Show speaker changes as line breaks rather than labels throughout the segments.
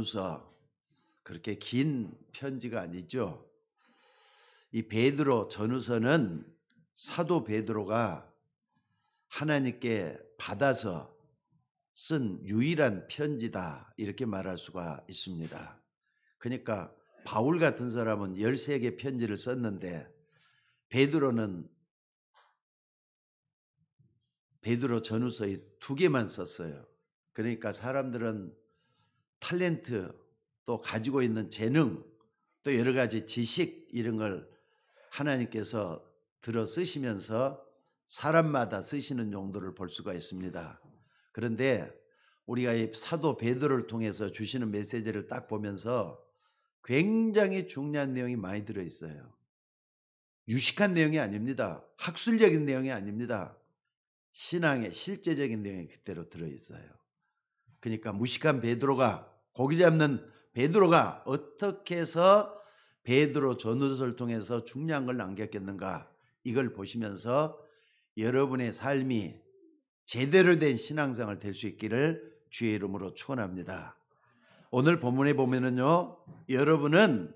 전후서 그렇게 긴 편지가 아니죠. 이 베드로 전후서는 사도 베드로가 하나님께 받아서 쓴 유일한 편지다 이렇게 말할 수가 있습니다. 그러니까 바울 같은 사람은 13개 편지를 썼는데 베드로는 베드로 전후서에 2개만 썼어요. 그러니까 사람들은 탤런트 또 가지고 있는 재능 또 여러 가지 지식 이런 걸 하나님께서 들어 쓰시면서 사람마다 쓰시는 용도를 볼 수가 있습니다. 그런데 우리가 이 사도 베드로를 통해서 주시는 메시지를 딱 보면서 굉장히 중요한 내용이 많이 들어 있어요. 유식한 내용이 아닙니다. 학술적인 내용이 아닙니다. 신앙의 실제적인 내용이 그대로 들어 있어요. 그러니까 무식한 베드로가 고기 잡는 베드로가 어떻게 해서 베드로 전후서를 통해서 중요한 걸 남겼겠는가 이걸 보시면서 여러분의 삶이 제대로 된 신앙생활 될 수 있기를 주의 이름으로 축원합니다. 오늘 본문에 보면은요, 여러분은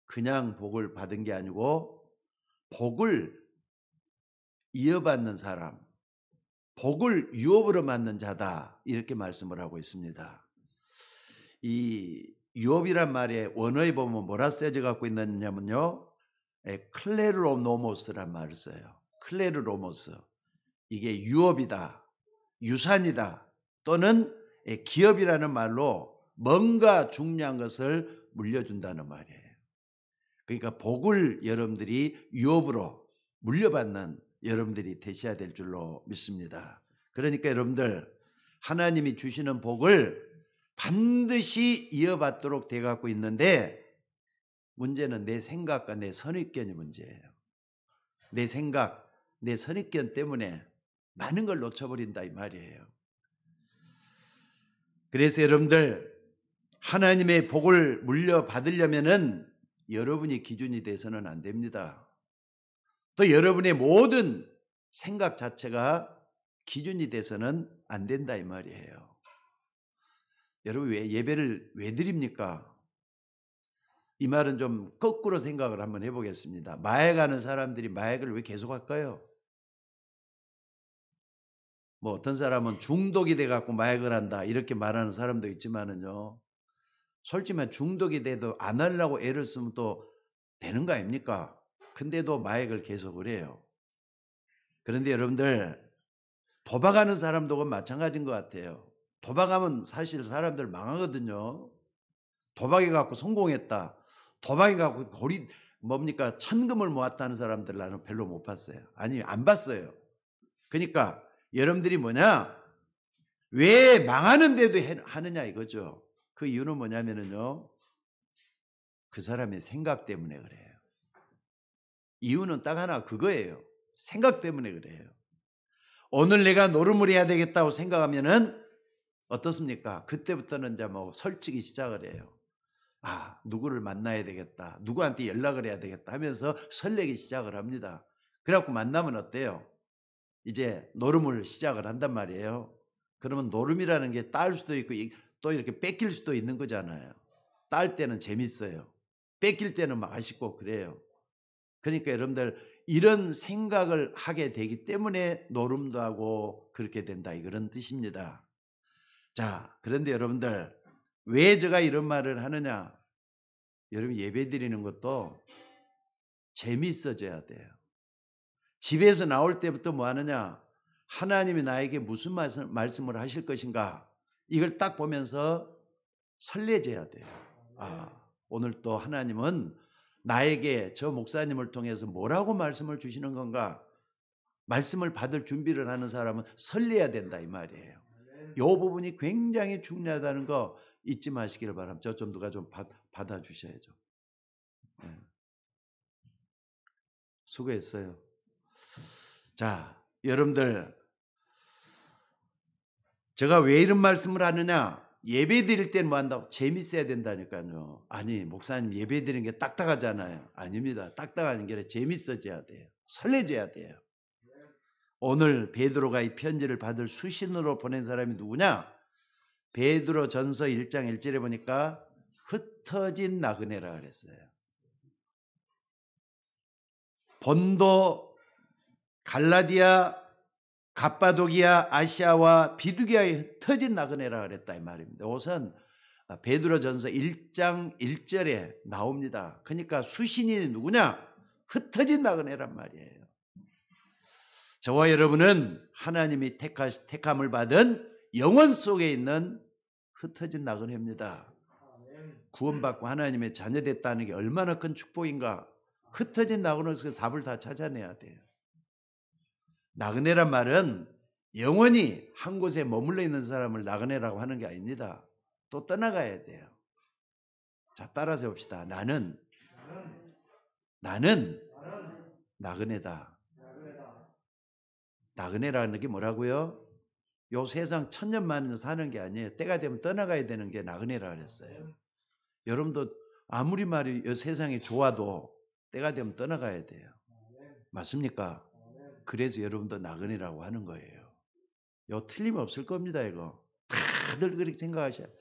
그냥 복을 받은 게 아니고 복을 이어받는 사람, 복을 유업으로 맞는 자다 이렇게 말씀을 하고 있습니다. 이 유업이란 말에 원어에 보면 뭐라 쓰여져 갖고 있느냐면요, 클레르노모스란 말을 써요. 클레르노모스. 이게 유업이다, 유산이다, 또는 기업이라는 말로 뭔가 중요한 것을 물려준다는 말이에요. 그러니까 복을 여러분들이 유업으로 물려받는 여러분들이 되셔야 될 줄로 믿습니다. 그러니까 여러분들 하나님이 주시는 복을 반드시 이어받도록 돼 갖고 있는데 문제는 내 생각과 내 선입견이 문제예요. 내 생각, 내 선입견 때문에 많은 걸 놓쳐버린다 이 말이에요. 그래서 여러분들 하나님의 복을 물려받으려면은 여러분이 기준이 돼서는 안 됩니다. 또 여러분의 모든 생각 자체가 기준이 돼서는 안 된다 이 말이에요. 여러분 왜 예배를 왜 드립니까? 이 말은 좀 거꾸로 생각을 한번 해보겠습니다. 마약하는 사람들이 마약을 왜 계속 할까요? 뭐 어떤 사람은 중독이 돼갖고 마약을 한다 이렇게 말하는 사람도 있지만은요. 솔직히 말 중독이 돼도 안 하려고 애를 쓰면 또 되는 거 아닙니까? 근데도 마약을 계속을 해요. 그런데 여러분들 도박하는 사람도 마찬가지인 것 같아요. 도박하면 사실 사람들 망하거든요. 도박해 갖고 성공했다. 도박해 갖고 고리 뭡니까 천금을 모았다는 사람들 나는 별로 못 봤어요. 아니 안 봤어요. 그러니까 여러분들이 뭐냐? 왜 망하는데도 하느냐 이거죠. 그 이유는 뭐냐면은요. 그 사람의 생각 때문에 그래요. 이유는 딱 하나 그거예요. 생각 때문에 그래요. 오늘 내가 노름을 해야 되겠다고 생각하면은 어떻습니까? 그때부터는 이제 뭐 설치기 시작을 해요. 아, 누구를 만나야 되겠다. 누구한테 연락을 해야 되겠다 하면서 설레기 시작을 합니다. 그래갖고 만나면 어때요? 이제 노름을 시작을 한단 말이에요. 그러면 노름이라는 게 딸 수도 있고 또 이렇게 뺏길 수도 있는 거잖아요. 딸 때는 재밌어요. 뺏길 때는 막 아쉽고 그래요. 그러니까 여러분들 이런 생각을 하게 되기 때문에 노름도 하고 그렇게 된다. 이런 뜻입니다. 자, 그런데 여러분들 왜 제가 이런 말을 하느냐? 여러분 예배 드리는 것도 재미있어져야 돼요. 집에서 나올 때부터 뭐 하느냐? 하나님이 나에게 무슨 말씀을 하실 것인가? 이걸 딱 보면서 설레져야 돼요. 아, 오늘 또 하나님은 나에게 저 목사님을 통해서 뭐라고 말씀을 주시는 건가? 말씀을 받을 준비를 하는 사람은 설레야 된다 이 말이에요. 이 부분이 굉장히 중요하다는 거 잊지 마시기를 바랍니다. 저 좀 누가 좀 받아주셔야죠. 네. 수고했어요. 자, 여러분들 제가 왜 이런 말씀을 하느냐? 예배 드릴 땐 뭐 한다고? 재밌어야 된다니까요. 아니 목사님 예배 드리는 게 딱딱하잖아요. 아닙니다. 딱딱한 게 아니라 재밌어져야 돼요. 설레져야 돼요. 오늘 베드로가 이 편지를 받을 수신으로 보낸 사람이 누구냐? 베드로전서 1장 1절에 보니까 흩어진 나그네라 그랬어요. 본도, 갈라디아, 갑바도기아, 아시아와 비두기아에 흩어진 나그네라 그랬다 이 말입니다. 우선 베드로전서 1장 1절에 나옵니다. 그러니까 수신이 누구냐? 흩어진 나그네란 말이에요. 저와 여러분은 하나님이 택함을 받은 영혼 속에 있는 흩어진 나그네입니다. 구원받고 하나님의 자녀됐다는 게 얼마나 큰 축복인가. 흩어진 나그네에서 답을 다 찾아내야 돼요. 나그네란 말은 영원히 한 곳에 머물러 있는 사람을 나그네라고 하는 게 아닙니다. 또 떠나가야 돼요. 자, 따라서 봅시다. 나는 나그네다. 나그네라는 게 뭐라고요? 요 세상 천년만년 사는 게 아니에요. 때가 되면 떠나가야 되는 게 나그네라 그랬어요. 여러분도 아무리 말이 이 세상이 좋아도 때가 되면 떠나가야 돼요. 맞습니까? 그래서 여러분도 나그네라고 하는 거예요. 요 틀림없을 겁니다. 이거 다들 그렇게 생각하셔야 돼요.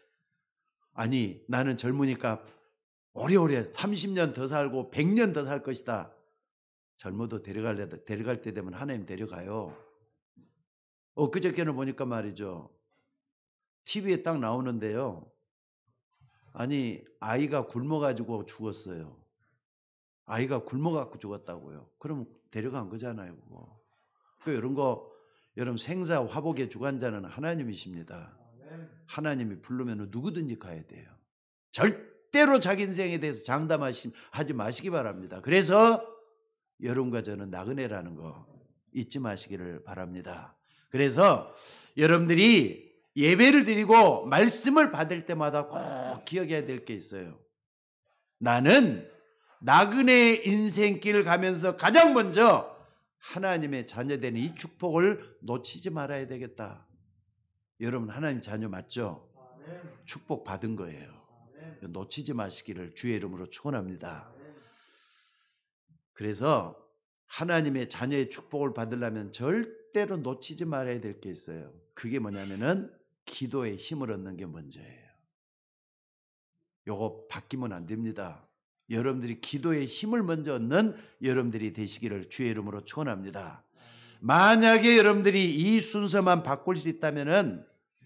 아니 나는 젊으니까 오래오래 30년 더 살고 100년 더 살 것이다. 젊어도 데려갈 때 되면 하나님 데려가요. 엊그저께는 보니까 말이죠. TV에 딱 나오는데요. 아니 아이가 굶어가지고 죽었어요. 아이가 굶어갖고 죽었다고요. 그럼 데려간 거잖아요. 그거. 이런 거 여러분 생사 화복의 주관자는 하나님이십니다. 하나님이 부르면 누구든지 가야 돼요. 절대로 자기 인생에 대해서 장담하지 마시기 바랍니다. 그래서 여러분과 저는 나그네라는 거 잊지 마시기를 바랍니다. 그래서 여러분들이 예배를 드리고 말씀을 받을 때마다 꼭 기억해야 될 게 있어요. 나는 나그네의 인생길을 가면서 가장 먼저 하나님의 자녀되는 이 축복을 놓치지 말아야 되겠다. 여러분 하나님 자녀 맞죠? 축복 받은 거예요. 놓치지 마시기를 주의 이름으로 축원합니다. 그래서 하나님의 자녀의 축복을 받으려면 절대로 놓치지 말아야 될 게 있어요. 그게 뭐냐면은 기도의 힘을 얻는 게 먼저예요. 요거 바뀌면 안 됩니다. 여러분들이 기도의 힘을 먼저 얻는 여러분들이 되시기를 주의 이름으로 축원합니다. 만약에 여러분들이 이 순서만 바꿀 수 있다면은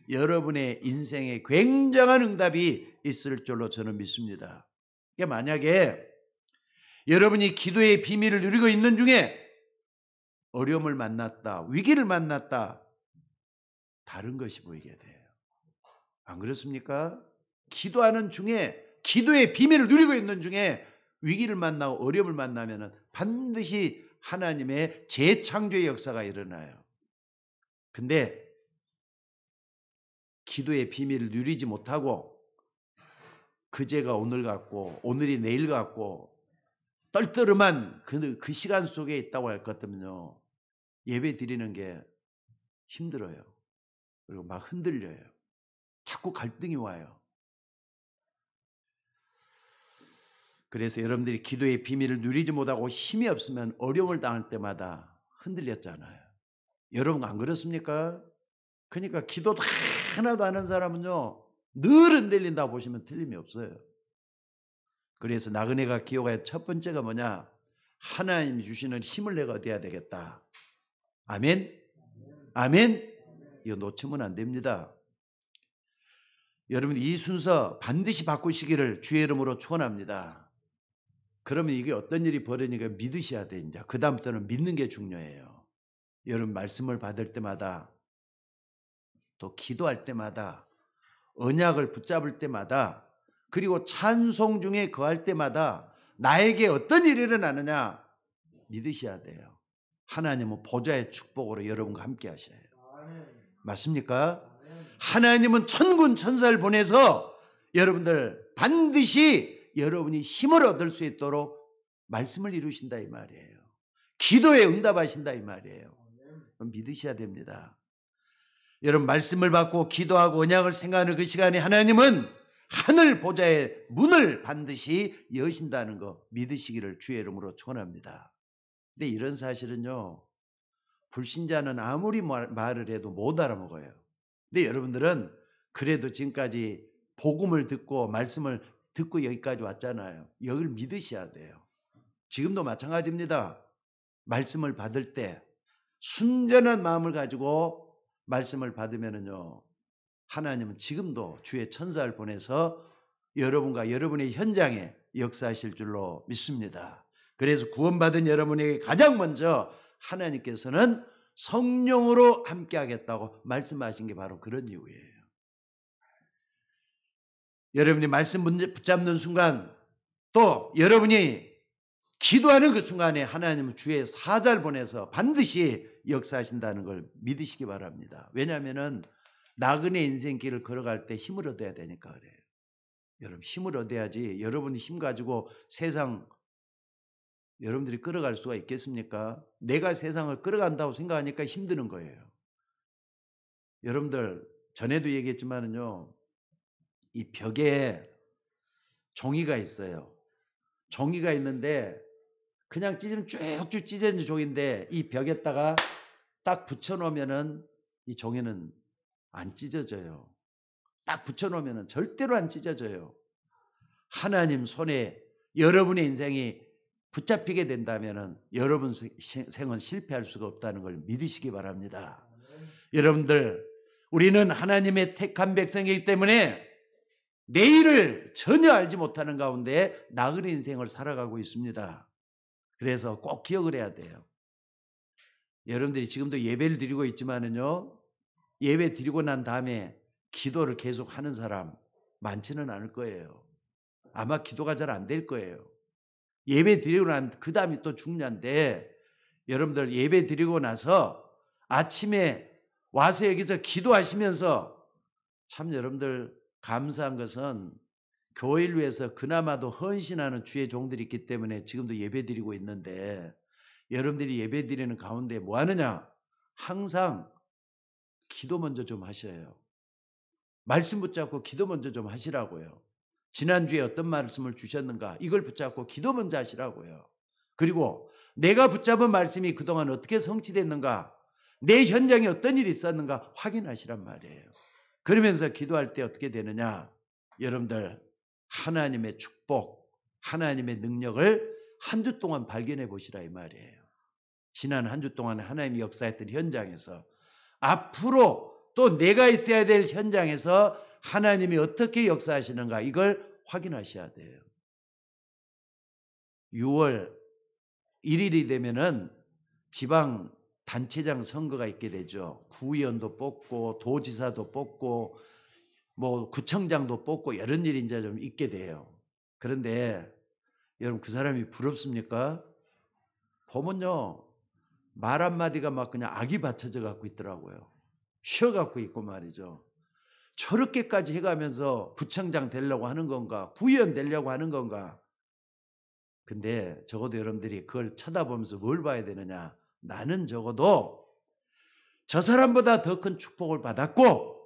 여러분의 인생에 굉장한 응답이 있을 줄로 저는 믿습니다. 그러니까 만약에 여러분이 기도의 비밀을 누리고 있는 중에 어려움을 만났다, 위기를 만났다, 다른 것이 보이게 돼요. 안 그렇습니까? 기도하는 중에 기도의 비밀을 누리고 있는 중에 위기를 만나고 어려움을 만나면 반드시 하나님의 재창조의 역사가 일어나요. 근데 기도의 비밀을 누리지 못하고 그제가 오늘 같고 오늘이 내일 같고 떨떠름한 그 시간 속에 있다고 할 것 같으면요. 예배 드리는 게 힘들어요. 그리고 막 흔들려요. 자꾸 갈등이 와요. 그래서 여러분들이 기도의 비밀을 누리지 못하고 힘이 없으면 어려움을 당할 때마다 흔들렸잖아요. 여러분 안 그렇습니까? 그러니까 기도도 하나도 안 하는 사람은요. 늘 흔들린다고 보시면 틀림이 없어요. 그래서 나그네가 기억할 첫 번째가 뭐냐? 하나님이 주시는 힘을 내가 얻어야 되겠다. 아멘? 아멘? 이거 놓치면 안 됩니다. 여러분 이 순서 반드시 바꾸시기를 주의 이름으로 축원합니다. 그러면 이게 어떤 일이 벌어지니까 믿으셔야 돼. 이제 그 다음부터는 믿는 게 중요해요. 여러분 말씀을 받을 때마다 또 기도할 때마다 언약을 붙잡을 때마다 그리고 찬송 중에 거할 때마다 나에게 어떤 일이 일어나느냐 믿으셔야 돼요. 하나님은 보좌의 축복으로 여러분과 함께 하셔요. 맞습니까? 하나님은 천군 천사를 보내서 여러분들 반드시 여러분이 힘을 얻을 수 있도록 말씀을 이루신다 이 말이에요. 기도에 응답하신다 이 말이에요. 믿으셔야 됩니다. 여러분 말씀을 받고 기도하고 언약을 생각하는 그 시간에 하나님은 하늘 보좌의 문을 반드시 여신다는 거 믿으시기를 주의 이름으로 축원합니다. 근데 이런 사실은요. 불신자는 아무리 말을 해도 못 알아먹어요. 근데 여러분들은 그래도 지금까지 복음을 듣고 말씀을 듣고 여기까지 왔잖아요. 여기를 믿으셔야 돼요. 지금도 마찬가지입니다. 말씀을 받을 때 순전한 마음을 가지고 말씀을 받으면은요, 하나님은 지금도 주의 천사를 보내서 여러분과 여러분의 현장에 역사하실 줄로 믿습니다. 그래서 구원받은 여러분에게 가장 먼저 하나님께서는 성령으로 함께 하겠다고 말씀하신 게 바로 그런 이유예요. 여러분이 말씀 붙잡는 순간, 또 여러분이 기도하는 그 순간에 하나님은 주의 사자를 보내서 반드시 역사하신다는 걸 믿으시기 바랍니다. 왜냐하면 나그네 인생길을 걸어갈 때 힘을 얻어야 되니까 그래요. 여러분, 힘을 얻어야지 여러분이 힘 가지고 세상 여러분들이 끌어갈 수가 있겠습니까? 내가 세상을 끌어간다고 생각하니까 힘드는 거예요. 여러분들, 전에도 얘기했지만은요, 이 벽에 종이가 있어요. 종이가 있는데 그냥 찢으면 쭉쭉 찢어진 종인데 이 벽에다가 딱 붙여놓으면은 이 종이는 안 찢어져요. 딱 붙여놓으면은 절대로 안 찢어져요. 하나님 손에 여러분의 인생이 붙잡히게 된다면은 여러분 생은 실패할 수가 없다는 걸 믿으시기 바랍니다. 여러분들, 우리는 하나님의 택한 백성이기 때문에 내일을 전혀 알지 못하는 가운데 나그네 인생을 살아가고 있습니다. 그래서 꼭 기억을 해야 돼요. 여러분들이 지금도 예배를 드리고 있지만은요, 예배 드리고 난 다음에 기도를 계속 하는 사람 많지는 않을 거예요. 아마 기도가 잘 안 될 거예요. 예배 드리고 난 그 다음이 또 중요한데, 여러분들 예배 드리고 나서 아침에 와서 여기서 기도하시면서, 참 여러분들 감사한 것은 교회를 위해서 그나마도 헌신하는 주의 종들이 있기 때문에 지금도 예배 드리고 있는데, 여러분들이 예배 드리는 가운데 뭐 하느냐? 항상 기도 먼저 좀 하셔요. 말씀 붙잡고 기도 먼저 좀 하시라고요. 지난주에 어떤 말씀을 주셨는가? 이걸 붙잡고 기도 먼저 하시라고요. 그리고 내가 붙잡은 말씀이 그동안 어떻게 성취됐는가? 내 현장에 어떤 일이 있었는가? 확인하시란 말이에요. 그러면서 기도할 때 어떻게 되느냐? 여러분들, 하나님의 축복, 하나님의 능력을 한 주 동안 발견해 보시라 이 말이에요. 지난 한 주 동안 하나님이 역사했던 현장에서 앞으로 또 내가 있어야 될 현장에서 하나님이 어떻게 역사하시는가, 이걸 확인하셔야 돼요. 6월 1일이 되면은 지방 단체장 선거가 있게 되죠. 구의원도 뽑고 도지사도 뽑고 뭐 구청장도 뽑고 이런 일이 이제 좀 있게 돼요. 그런데 여러분, 그 사람이 부럽습니까? 보면요, 말 한마디가 막 그냥 악이 받쳐져 갖고 있더라고요. 쉬어 갖고 있고 말이죠. 저렇게까지 해가면서 구청장 되려고 하는 건가? 구의원 되려고 하는 건가? 근데 적어도 여러분들이 그걸 쳐다보면서 뭘 봐야 되느냐? 나는 적어도 저 사람보다 더 큰 축복을 받았고,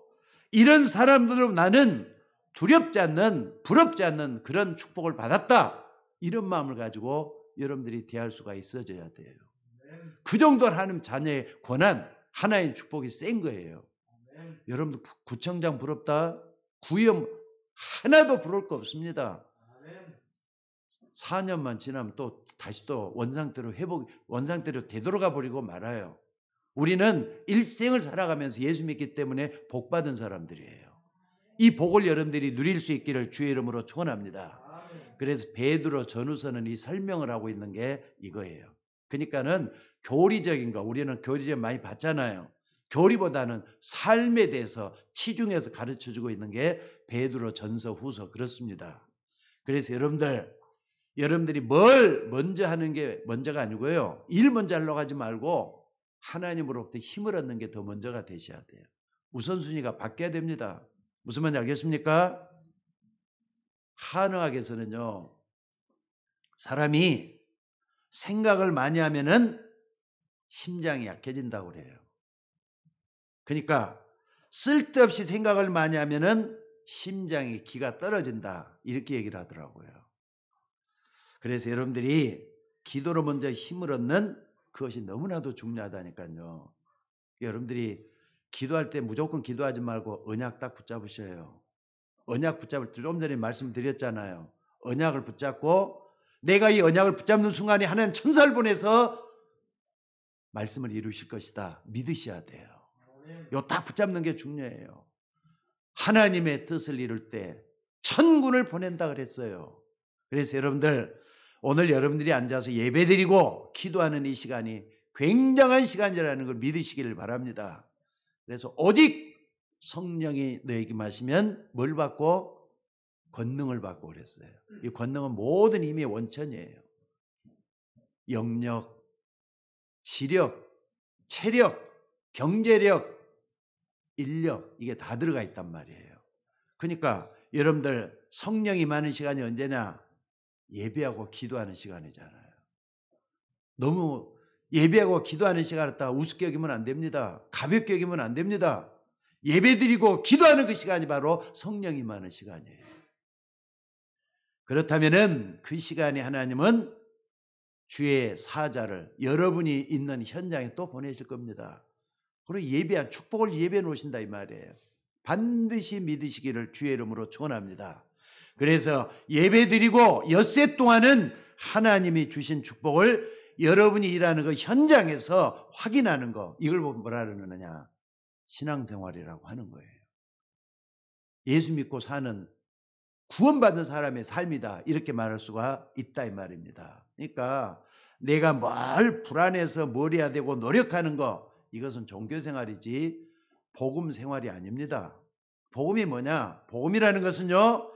이런 사람들로 나는 두렵지 않는, 부럽지 않는 그런 축복을 받았다. 이런 마음을 가지고 여러분들이 대할 수가 있어져야 돼요. 그 정도로 하는 자녀의 권한, 하나의 축복이 센 거예요. 여러분들 구청장 부럽다? 구의원 하나도 부러울 거 없습니다. 4년만 지나면 또 다시 또 원상태로 되돌아가 버리고 말아요. 우리는 일생을 살아가면서 예수 믿기 때문에 복 받은 사람들이에요. 이 복을 여러분들이 누릴 수 있기를 주의 이름으로 축원합니다. 그래서 베드로 전후서는 이 설명을 하고 있는 게 이거예요. 그러니까는 교리적인 거, 우리는 교리적 많이 봤잖아요. 교리보다는 삶에 대해서 치중해서 가르쳐주고 있는 게 베드로 전서 후서 그렇습니다. 그래서 여러분들이 뭘 먼저 하는 게 먼저가 아니고요, 일 먼저 하려고 하지 말고 하나님으로부터 힘을 얻는 게 더 먼저가 되셔야 돼요. 우선순위가 바뀌어야 됩니다. 무슨 말인지 알겠습니까? 한의학에서는요, 사람이 생각을 많이 하면은 심장이 약해진다고 그래요. 그러니까 쓸데없이 생각을 많이 하면은 심장의 기가 떨어진다, 이렇게 얘기를 하더라고요. 그래서 여러분들이 기도로 먼저 힘을 얻는 그것이 너무나도 중요하다니까요. 여러분들이 기도할 때 무조건 기도하지 말고 언약 딱 붙잡으셔요. 언약 붙잡을 때 좀 전에 말씀드렸잖아요. 언약을 붙잡고 내가 이 언약을 붙잡는 순간에 하나님 천사를 보내서 말씀을 이루실 것이다. 믿으셔야 돼요. 요 딱 붙잡는 게 중요해요. 하나님의 뜻을 이룰 때 천군을 보낸다 그랬어요. 그래서 여러분들 오늘 여러분들이 앉아서 예배드리고 기도하는 이 시간이 굉장한 시간이라는 걸 믿으시기를 바랍니다. 그래서 오직 성령이 너에게 마시면 뭘 받고? 권능을 받고 그랬어요. 이 권능은 모든 힘의 원천이에요. 영력, 지력, 체력, 경제력, 인력 이게 다 들어가 있단 말이에요. 그러니까 여러분들 성령이 많은 시간이 언제냐? 예배하고 기도하는 시간이잖아요. 너무 예배하고 기도하는 시간을 갖다가 우습게 여기면 안 됩니다. 가볍게 여기면 안 됩니다. 예배드리고 기도하는 그 시간이 바로 성령이 많은 시간이에요. 그렇다면은 그 시간에 하나님은 주의 사자를 여러분이 있는 현장에 또 보내실 겁니다. 그리고 예배한 축복을 예배해 놓으신다 이 말이에요. 반드시 믿으시기를 주의 이름으로 축원합니다. 그래서 예배드리고 엿새 동안은 하나님이 주신 축복을 여러분이 일하는 그 현장에서 확인하는 거, 이걸 뭐라 그러느냐? 신앙생활이라고 하는 거예요. 예수 믿고 사는 구원받은 사람의 삶이다, 이렇게 말할 수가 있다 이 말입니다. 그러니까 내가 뭘 불안해서 뭘 해야 되고 노력하는 거, 이것은 종교생활이지 복음생활이 아닙니다. 복음이 뭐냐? 복음이라는 것은요,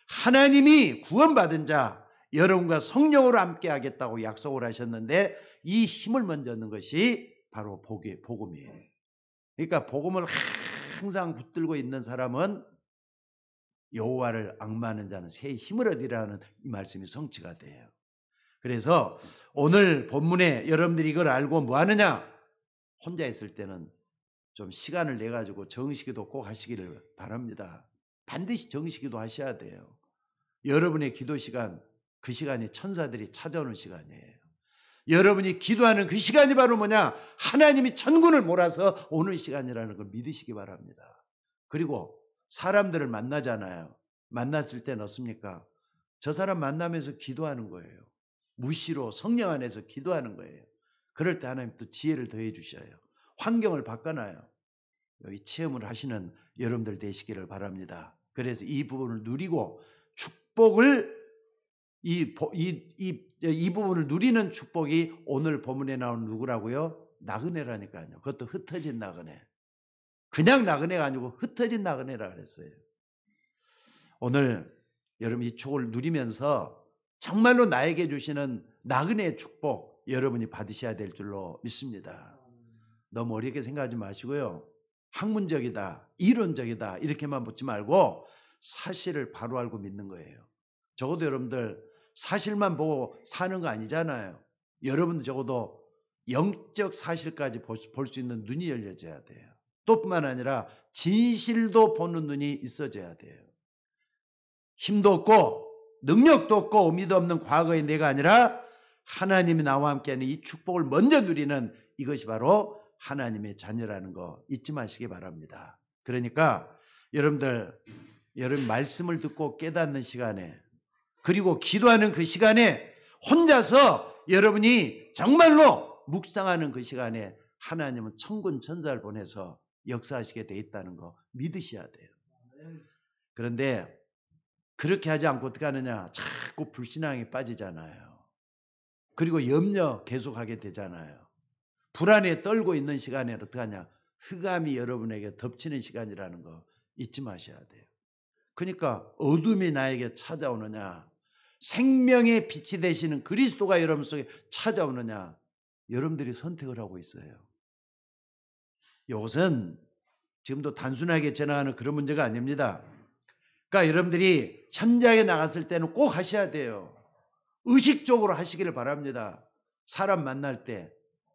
하나님이 구원받은 자 여러분과 성령으로 함께 하겠다고 약속을 하셨는데 이 힘을 먼저 얻는 것이 바로 복음이에요. 그러니까 복음을 항상 붙들고 있는 사람은 여호와를 앙마하는 자는 새 힘을 얻으라는 이 말씀이 성취가 돼요. 그래서 오늘 본문에 여러분들이 이걸 알고 뭐 하느냐? 혼자 있을 때는 좀 시간을 내 가지고 정식기도 꼭 하시기를 바랍니다. 반드시 정식기도 하셔야 돼요. 여러분의 기도 시간, 그 시간이 천사들이 찾아오는 시간이에요. 여러분이 기도하는 그 시간이 바로 뭐냐? 하나님이 천군을 몰아서 오는 시간이라는 걸 믿으시기 바랍니다. 그리고 사람들을 만나잖아요. 만났을 때는 어떻습니까? 저 사람 만나면서 기도하는 거예요. 무시로 성령 안에서 기도하는 거예요. 그럴 때 하나님 또 지혜를 더해 주셔요. 환경을 바꿔놔요. 여기 체험을 하시는 여러분들 되시기를 바랍니다. 그래서 이 부분을 누리고 축복을 이 부분을 누리는 축복이 오늘 본문에 나온 누구라고요? 나그네라니까요. 그것도 흩어진 나그네. 그냥 나그네가 아니고 흩어진 나그네라 그랬어요. 오늘 여러분 이 축복을 누리면서 정말로 나에게 주시는 나그네의 축복 여러분이 받으셔야 될 줄로 믿습니다. 너무 어렵게 생각하지 마시고요. 학문적이다, 이론적이다 이렇게만 묻지 말고 사실을 바로 알고 믿는 거예요. 적어도 여러분들 사실만 보고 사는 거 아니잖아요. 여러분도 적어도 영적 사실까지 볼 수 있는 눈이 열려져야 돼요. 또 뿐만 아니라 진실도 보는 눈이 있어져야 돼요. 힘도 없고 능력도 없고 의미도 없는 과거의 내가 아니라 하나님이 나와 함께하는 이 축복을 먼저 누리는 이것이 바로 하나님의 자녀라는 거 잊지 마시기 바랍니다. 그러니까 여러분 말씀을 듣고 깨닫는 시간에 그리고 기도하는 그 시간에 혼자서 여러분이 정말로 묵상하는 그 시간에 하나님은 천군 천사를 보내서 역사하시게 돼 있다는 거 믿으셔야 돼요. 그런데 그렇게 하지 않고 어떻게 하느냐? 자꾸 불신앙에 빠지잖아요. 그리고 염려 계속하게 되잖아요. 불안에 떨고 있는 시간에 어떻게 하냐? 흑암이 여러분에게 덮치는 시간이라는 거 잊지 마셔야 돼요. 그러니까 어둠이 나에게 찾아오느냐? 생명의 빛이 되시는 그리스도가 여러분 속에 찾아오느냐? 여러분들이 선택을 하고 있어요. 이것은 지금도 단순하게 지나가는 그런 문제가 아닙니다. 그러니까 여러분들이 현장에 나갔을 때는 꼭 하셔야 돼요. 의식적으로 하시기를 바랍니다. 사람 만날 때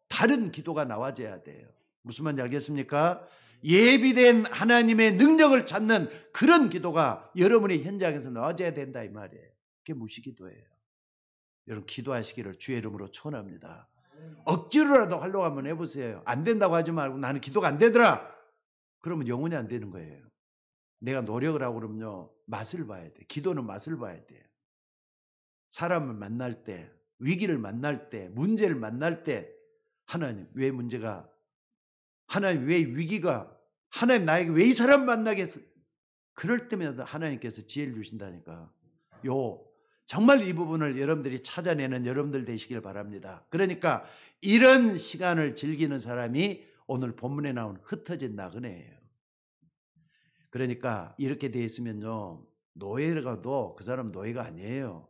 다른 기도가 나와줘야 돼요. 무슨 말인지 알겠습니까? 예비된 하나님의 능력을 찾는 그런 기도가 여러분의 현장에서 나와줘야 된다 이 말이에요. 그게 무시기도예요. 여러분 기도하시기를 주의 이름으로 축원합니다. 억지로라도 하려고 한번 해보세요. 안 된다고 하지 말고 나는 기도가 안 되더라. 그러면 영원히 안 되는 거예요. 내가 노력을 하고 그러면요. 맛을 봐야 돼. 기도는 맛을 봐야 돼. 사람을 만날 때, 위기를 만날 때, 문제를 만날 때 하나님 왜 문제가, 하나님 왜 위기가, 하나님 나에게 왜 이 사람 만나게 했어? 그럴 때마다 하나님께서 지혜를 주신다니까. 정말 이 부분을 여러분들이 찾아내는 여러분들 되시길 바랍니다. 그러니까 이런 시간을 즐기는 사람이 오늘 본문에 나온 흩어진 나그네예요. 그러니까 이렇게 돼 있으면요. 노예가도 그 사람 노예가 아니에요.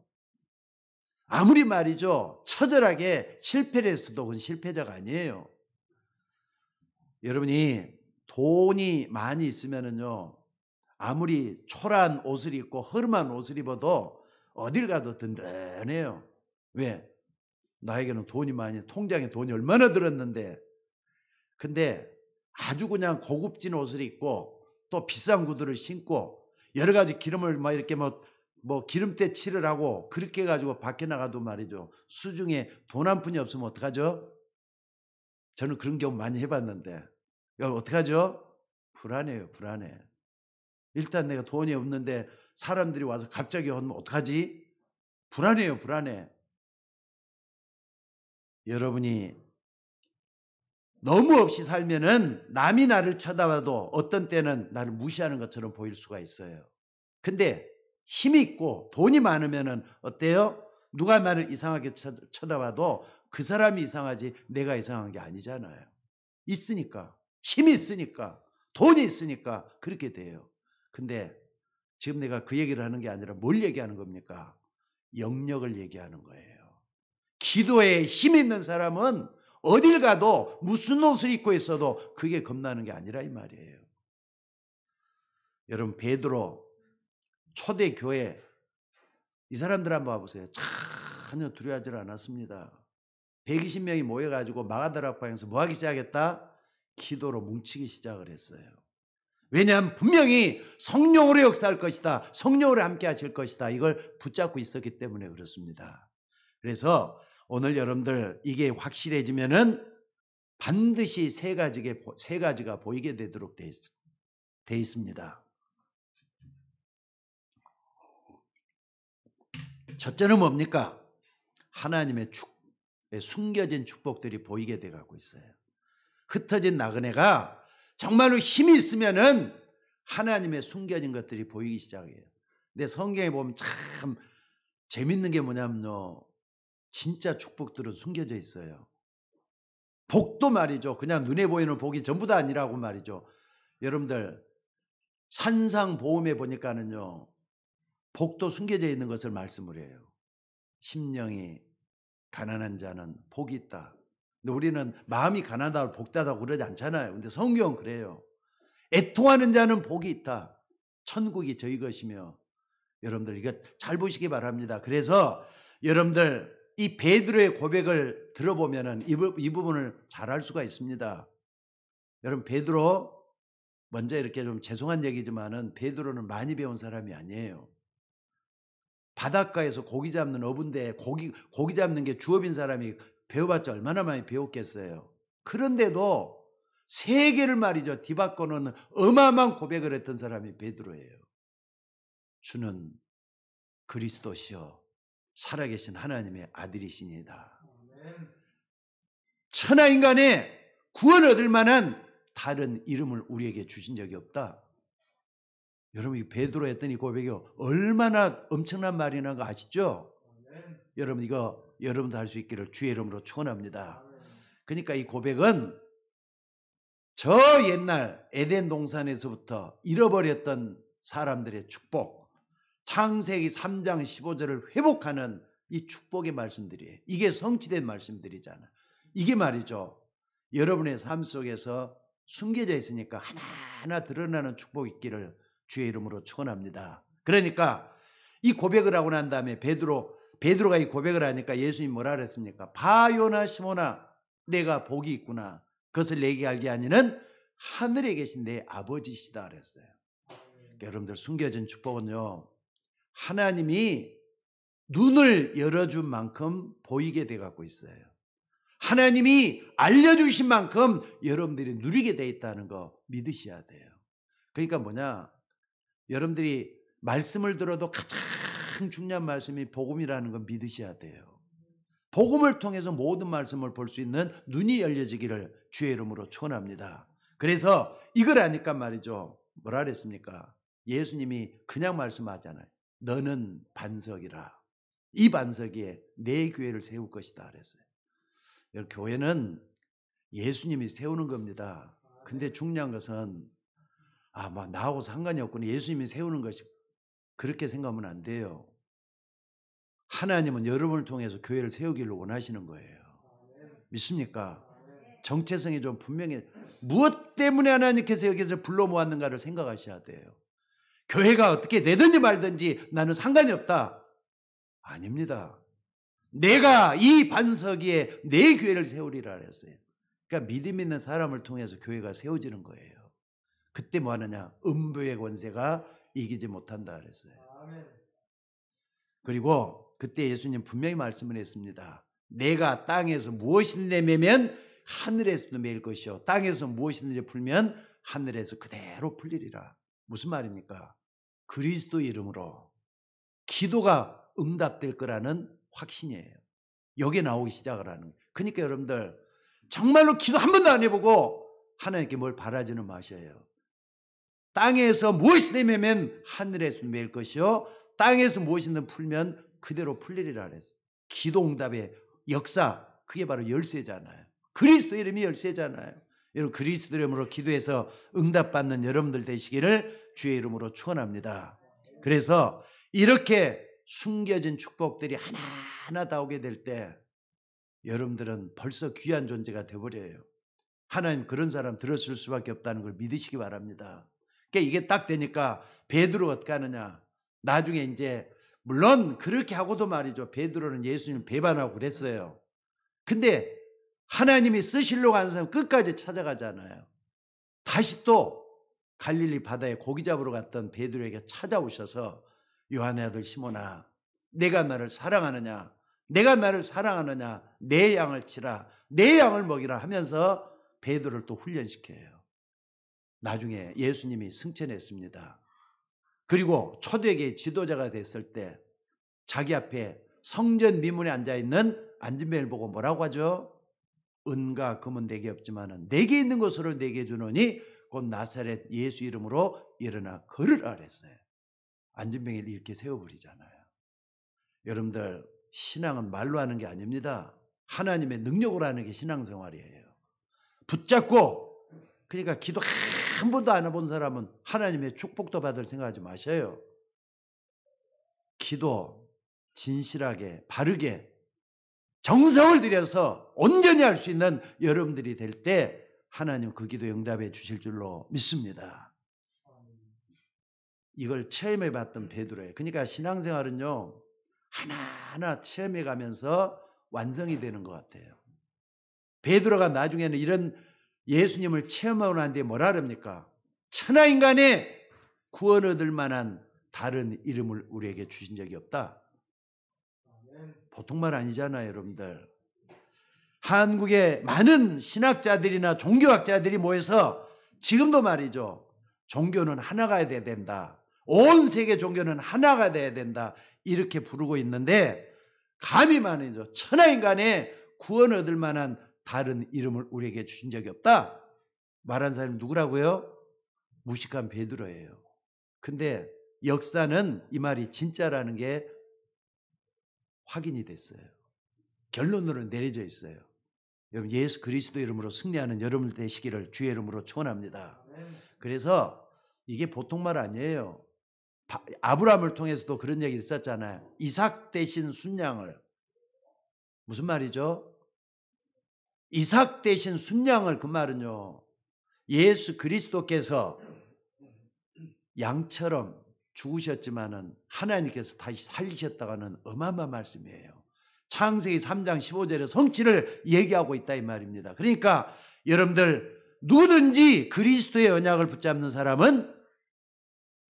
아무리 말이죠. 처절하게 실패를 했어도 그건 실패자가 아니에요. 여러분이 돈이 많이 있으면은요. 아무리 초라한 옷을 입고 허름한 옷을 입어도 어딜 가도 든든해요. 왜? 나에게는 돈이 많이, 통장에 돈이 얼마나 들었는데. 근데 아주 그냥 고급진 옷을 입고 또 비싼 구두를 신고 여러 가지 기름을 막 이렇게 뭐 기름때 칠을 하고 그렇게 해가지고 밖에 나가도 말이죠. 수중에 돈 한 푼이 없으면 어떡하죠? 저는 그런 경우 많이 해봤는데. 어떡하죠? 불안해요, 불안해. 일단 내가 돈이 없는데 사람들이 와서 갑자기 오면 어떡하지? 불안해요, 불안해. 여러분이 너무 없이 살면은 남이 나를 쳐다봐도 어떤 때는 나를 무시하는 것처럼 보일 수가 있어요. 근데 힘이 있고 돈이 많으면은 어때요? 누가 나를 이상하게 쳐다봐도 그 사람이 이상하지 내가 이상한 게 아니잖아요. 있으니까, 힘이 있으니까, 돈이 있으니까 그렇게 돼요. 근데 지금 내가 그 얘기를 하는 게 아니라 뭘 얘기하는 겁니까? 영역을 얘기하는 거예요. 기도에 힘 있는 사람은 어딜 가도 무슨 옷을 입고 있어도 그게 겁나는 게 아니라 이 말이에요. 여러분 베드로 초대 교회 이 사람들 한번 봐보세요. 전혀 두려워하지 않았습니다. 120명이 모여가지고 마가다락방에서 뭐 하기 시작했다? 기도로 뭉치기 시작을 했어요. 왜냐하면 분명히 성령으로 역사할 것이다. 성령으로 함께 하실 것이다. 이걸 붙잡고 있었기 때문에 그렇습니다. 그래서 오늘 여러분들 이게 확실해지면은 반드시 세 가지가 보이게 되도록 돼 있습니다. 첫째는 뭡니까? 하나님의 숨겨진 축복들이 보이게 돼 가고 있어요. 흩어진 나그네가 정말로 힘이 있으면은 하나님의 숨겨진 것들이 보이기 시작해요. 근데 성경에 보면 참 재밌는 게 뭐냐면요. 진짜 축복들은 숨겨져 있어요. 복도 말이죠. 그냥 눈에 보이는 복이 전부 다 아니라고 말이죠. 여러분들 산상보험에 보니까는요. 복도 숨겨져 있는 것을 말씀을 해요. 심령이 가난한 자는 복이 있다. 근데 우리는 마음이 가난하다고 복다다고 그러지 않잖아요. 근데 성경은 그래요. 애통하는 자는 복이 있다. 천국이 저희 것이며. 여러분들 이거 잘 보시기 바랍니다. 그래서 여러분들 이 베드로의 고백을 들어보면은 이 부분을 잘 알 수가 있습니다. 여러분 베드로 먼저 이렇게 좀 죄송한 얘기지만은 베드로는 많이 배운 사람이 아니에요. 바닷가에서 고기 잡는 어부인데 고기 잡는 게 주업인 사람이 배워봤자 얼마나 많이 배웠겠어요. 그런데도 세계를 말이죠 뒤바꿔놓는 어마어마한 고백을 했던 사람이 베드로예요. 주는 그리스도시요 살아계신 하나님의 아들이시니다. 천하인간의 구원 얻을 만한 다른 이름을 우리에게 주신 적이 없다. 여러분 이 베드로 했던 이 고백이 얼마나 엄청난 말이라는 거 아시죠? 여러분 이거 여러분도 할 수 있기를 주의 이름으로 축원합니다. 그러니까 이 고백은 저 옛날 에덴 동산에서부터 잃어버렸던 사람들의 축복, 창세기 3장 15절을 회복하는 이 축복의 말씀들이에요. 이게 성취된 말씀들이잖아요. 이게 말이죠. 여러분의 삶 속에서 숨겨져 있으니까 하나하나 드러나는 축복이 있기를 주의 이름으로 축원합니다. 그러니까 이 고백을 하고 난 다음에 베드로가 이 고백을 하니까 예수님이 뭐라 그랬습니까? 바요나 시모나 내가 복이 있구나. 그것을 내게 알게 하니는 하늘에 계신 내 아버지시다 그랬어요. 여러분들 숨겨진 축복은요. 하나님이 눈을 열어준 만큼 보이게 돼 갖고 있어요. 하나님이 알려주신 만큼 여러분들이 누리게 돼 있다는 거 믿으셔야 돼요. 그러니까 뭐냐, 여러분들이 말씀을 들어도 가장 중요한 말씀이 복음이라는 걸 믿으셔야 돼요. 복음을 통해서 모든 말씀을 볼 수 있는 눈이 열려지기를 주의 이름으로 축원합니다. 그래서 이걸 아니까 말이죠, 뭐라 그랬습니까? 예수님이 그냥 말씀하잖아요. 너는 반석이라. 이 반석 위에 내 교회를 세울 것이다 그랬어요. 교회는 예수님이 세우는 겁니다. 근데 중요한 것은 뭐 나하고 상관이 없구나, 예수님이 세우는 것이, 그렇게 생각하면 안 돼요. 하나님은 여러분을 통해서 교회를 세우기를 원하시는 거예요. 믿습니까? 정체성이 좀 분명히, 무엇 때문에 하나님께서 여기서 불러 모았는가를 생각하셔야 돼요. 교회가 어떻게 되든지 말든지 나는 상관이 없다. 아닙니다. 내가 이 반석 위에 내 교회를 세우리라 그랬어요. 그러니까 믿음 있는 사람을 통해서 교회가 세워지는 거예요. 그때 뭐 하느냐? 음부의 권세가 이기지 못한다 그랬어요. 그리고 그때 예수님 분명히 말씀을 했습니다. 내가 땅에서 무엇이든지 매면 하늘에서도 매일 것이요, 땅에서 무엇이든지 풀면 하늘에서 그대로 풀리리라. 무슨 말입니까? 그리스도 이름으로 기도가 응답될 거라는 확신이에요. 여기에 나오기 시작을 하는 거예요. 그러니까 여러분들 정말로 기도 한 번도 안 해보고 하나님께 뭘 바라지는 마셔요. 땅에서 무엇이든지 매면 하늘에서 매일 것이요, 땅에서 무엇이든 풀면 그대로 풀리리라 그랬어요. 기도 응답의 역사, 그게 바로 열쇠잖아요. 그리스도 이름이 열쇠잖아요. 여러분, 그리스도 이름으로 기도해서 응답받는 여러분들 되시기를 주의 이름으로 축원합니다. 그래서 이렇게 숨겨진 축복들이 하나하나 다 오게 될 때 여러분들은 벌써 귀한 존재가 되어버려요. 하나님 그런 사람 들었을 수밖에 없다는 걸 믿으시기 바랍니다. 그러니까 이게 딱 되니까 베드로가 어떻게 하느냐, 나중에 이제 물론 그렇게 하고도 말이죠, 베드로는 예수님 배반하고 그랬어요. 근데 하나님이 쓰시려고 하는 사람 끝까지 찾아가잖아요. 다시 또 갈릴리 바다에 고기 잡으러 갔던 베드로에게 찾아오셔서 요한의 아들 시몬아, 내가 나를 사랑하느냐, 내가 나를 사랑하느냐, 내 양을 치라, 내 양을 먹이라 하면서 베드로를 또 훈련시켜요. 나중에 예수님이 승천했습니다. 그리고 초대교회 지도자가 됐을 때 자기 앞에 성전 미문에 앉아있는 안진뱅이를 보고 뭐라고 하죠? 은과 금은 내게 없지만 내게 있는 것으로 내게 주노니 곧 나사렛 예수 이름으로 일어나 걸으라 그랬어요. 안진뱅이를 이렇게 세워버리잖아요. 여러분들, 신앙은 말로 하는 게 아닙니다. 하나님의 능력으로 하는 게 신앙생활이에요. 붙잡고, 그러니까 기도 한 번도 안 해본 사람은 하나님의 축복도 받을 생각하지 마셔요. 기도 진실하게 바르게 정성을 들여서 온전히 할 수 있는 여러분들이 될 때 하나님 그 기도 응답해 주실 줄로 믿습니다. 이걸 체험해 봤던 베드로예요. 그러니까 신앙생활은요, 하나하나 체험해 가면서 완성이 되는 것 같아요. 베드로가 나중에는 이런 예수님을 체험하고 난 뒤에 뭐라 그럽니까? 천하인간의 구원 얻을 만한 다른 이름을 우리에게 주신 적이 없다. 보통 말 아니잖아요, 여러분들. 한국의 많은 신학자들이나 종교학자들이 모여서 지금도 말이죠, 종교는 하나가 돼야 된다, 온 세계 종교는 하나가 돼야 된다, 이렇게 부르고 있는데 감히 말이죠, 천하인간의 구원 얻을 만한 다른 이름을 우리에게 주신 적이 없다 말한 사람이 누구라고요? 무식한 베드로예요. 근데 역사는 이 말이 진짜라는 게 확인이 됐어요. 결론으로 내려져 있어요. 여러분, 예수 그리스도 이름으로 승리하는 여러분들 되시기를 주의 이름으로 축원합니다. 그래서 이게 보통 말 아니에요. 아브라함을 통해서도 그런 얘기 있었잖아요. 이삭 대신 순양을. 무슨 말이죠? 이삭 대신 순양을, 그 말은요, 예수 그리스도께서 양처럼 죽으셨지만은 하나님께서 다시 살리셨다가는 어마어마한 말씀이에요. 창세기 3장 15절에 성취를 얘기하고 있다 이 말입니다. 그러니까 여러분들, 누구든지 그리스도의 언약을 붙잡는 사람은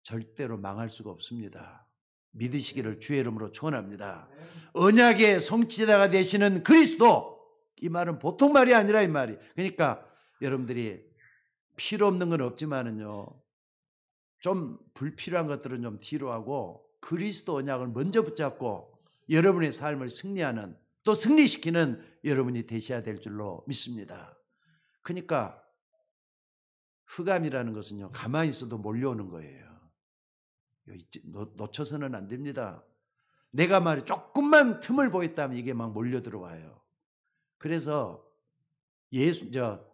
절대로 망할 수가 없습니다. 믿으시기를 주의 이름으로 축원합니다. 언약의 성취자가 되시는 그리스도, 이 말은 보통 말이 아니라 이 말이. 그러니까 여러분들이 필요 없는 건 없지만은요. 좀 불필요한 것들은 좀 뒤로 하고 그리스도 언약을 먼저 붙잡고 여러분의 삶을 승리하는 또 승리시키는 여러분이 되셔야 될 줄로 믿습니다. 그러니까 흑암이라는 것은요. 가만히 있어도 몰려오는 거예요. 놓쳐서는 안 됩니다. 내가 말이 조금만 틈을 보였다면 이게 막 몰려 들어와요. 그래서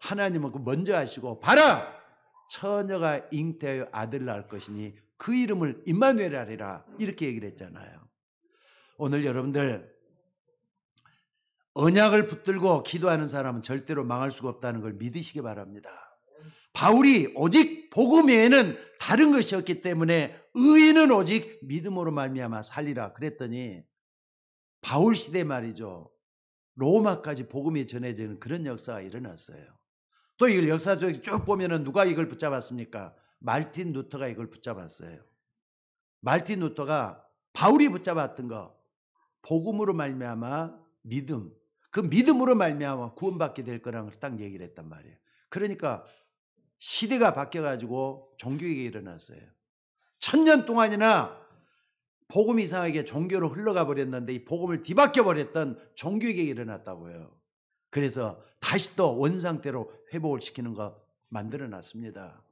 하나님은 먼저 하시고 봐라! 처녀가 잉태하여 아들을 낳을 것이니 그 이름을 임마누엘 하리라 이렇게 얘기를 했잖아요. 오늘 여러분들 언약을 붙들고 기도하는 사람은 절대로 망할 수가 없다는 걸 믿으시기 바랍니다. 바울이 오직 복음 외에는 다른 것이 없기 때문에 의인은 오직 믿음으로 말미암아 살리라 그랬더니 바울 시대 말이죠. 로마까지 복음이 전해지는 그런 역사가 일어났어요. 또 이걸 역사 속에 쭉 보면은 누가 이걸 붙잡았습니까? 말틴 루터가 이걸 붙잡았어요. 말틴 루터가 바울이 붙잡았던 거 복음으로 말미암아 믿음, 그 믿음으로 말미암아 구원받게 될 거라는 걸 딱 얘기를 했단 말이에요. 그러니까 시대가 바뀌어가지고 종교개혁이 일어났어요. 1000년 동안이나 복음 이상하게 종교로 흘러가 버렸는데 이 복음을 뒤바뀌어 버렸던 종교개혁이 일어났다고요. 그래서 다시 또 원상태로 회복을 시키는 거 만들어 놨습니다.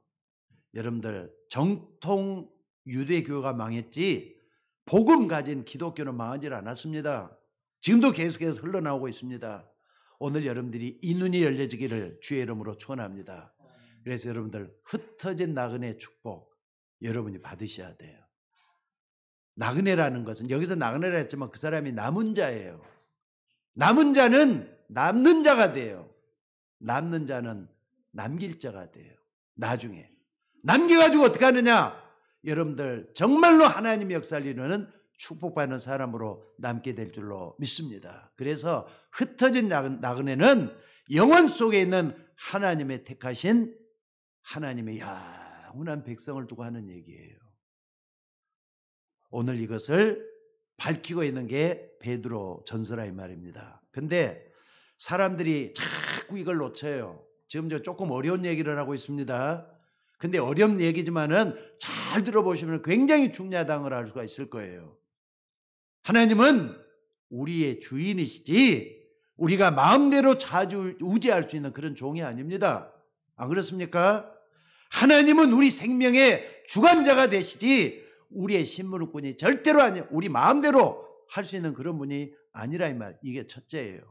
여러분들 정통 유대교가 망했지 복음 가진 기독교는 망하지 않았습니다. 지금도 계속해서 흘러나오고 있습니다. 오늘 여러분들이 이 눈이 열려지기를 주의 이름으로 축원합니다. 그래서 여러분들 흩어진 나그네 축복 여러분이 받으셔야 돼요. 나그네라는 것은 여기서 나그네라 했지만 그 사람이 남은 자예요. 남은 자는 남는 자가 돼요. 남는 자는 남길 자가 돼요. 나중에 남겨가지고 어떻게 하느냐? 여러분들 정말로 하나님의 역사를 이루는 축복받는 사람으로 남게 될 줄로 믿습니다. 그래서 흩어진 나그네는 영원 속에 있는 하나님의 택하신 하나님의 영원한 백성을 두고 하는 얘기예요. 오늘 이것을 밝히고 있는 게 베드로 전서라 이 말입니다. 근데 사람들이 자꾸 이걸 놓쳐요. 지금 저 조금 어려운 얘기를 하고 있습니다. 근데 어려운 얘기지만은 잘 들어보시면 굉장히 중요하다는 걸 알 수가 있을 거예요. 하나님은 우리의 주인이시지 우리가 마음대로 좌지우지할 수 있는 그런 종이 아닙니다. 안 그렇습니까? 하나님은 우리 생명의 주관자가 되시지 우리의 심부름꾼이 절대로 아니에요. 우리 마음대로 할 수 있는 그런 분이 아니라 이 말. 이게 첫째예요.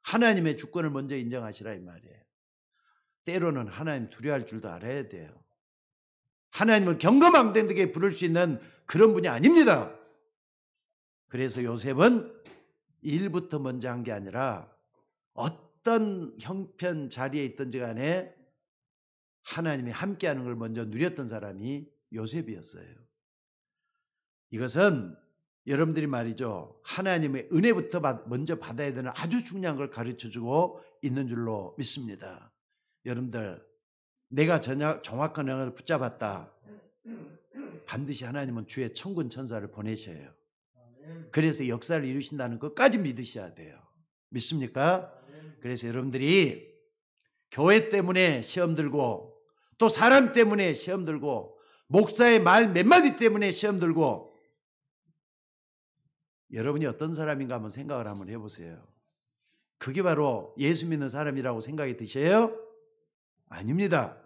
하나님의 주권을 먼저 인정하시라 이 말이에요. 때로는 하나님 두려워할 줄도 알아야 돼요. 하나님을 경거망대하게 부를 수 있는 그런 분이 아닙니다. 그래서 요셉은 일부터 먼저 한 게 아니라 어떤 형편 자리에 있든지 간에 하나님이 함께하는 걸 먼저 누렸던 사람이 요셉이었어요. 이것은 여러분들이 말이죠. 하나님의 은혜부터 먼저 받아야 되는 아주 중요한 걸 가르쳐주고 있는 줄로 믿습니다. 여러분들 내가 정확한 영역을 붙잡았다. 반드시 하나님은 주의 천군 천사를 보내셔요. 그래서 역사를 이루신다는 것까지 믿으셔야 돼요. 믿습니까? 그래서 여러분들이 교회 때문에 시험 들고 또 사람 때문에 시험 들고 목사의 말 몇 마디 때문에 시험 들고 여러분이 어떤 사람인가 한번 생각을 한번 해보세요. 그게 바로 예수 믿는 사람이라고 생각이 드셔요? 아닙니다.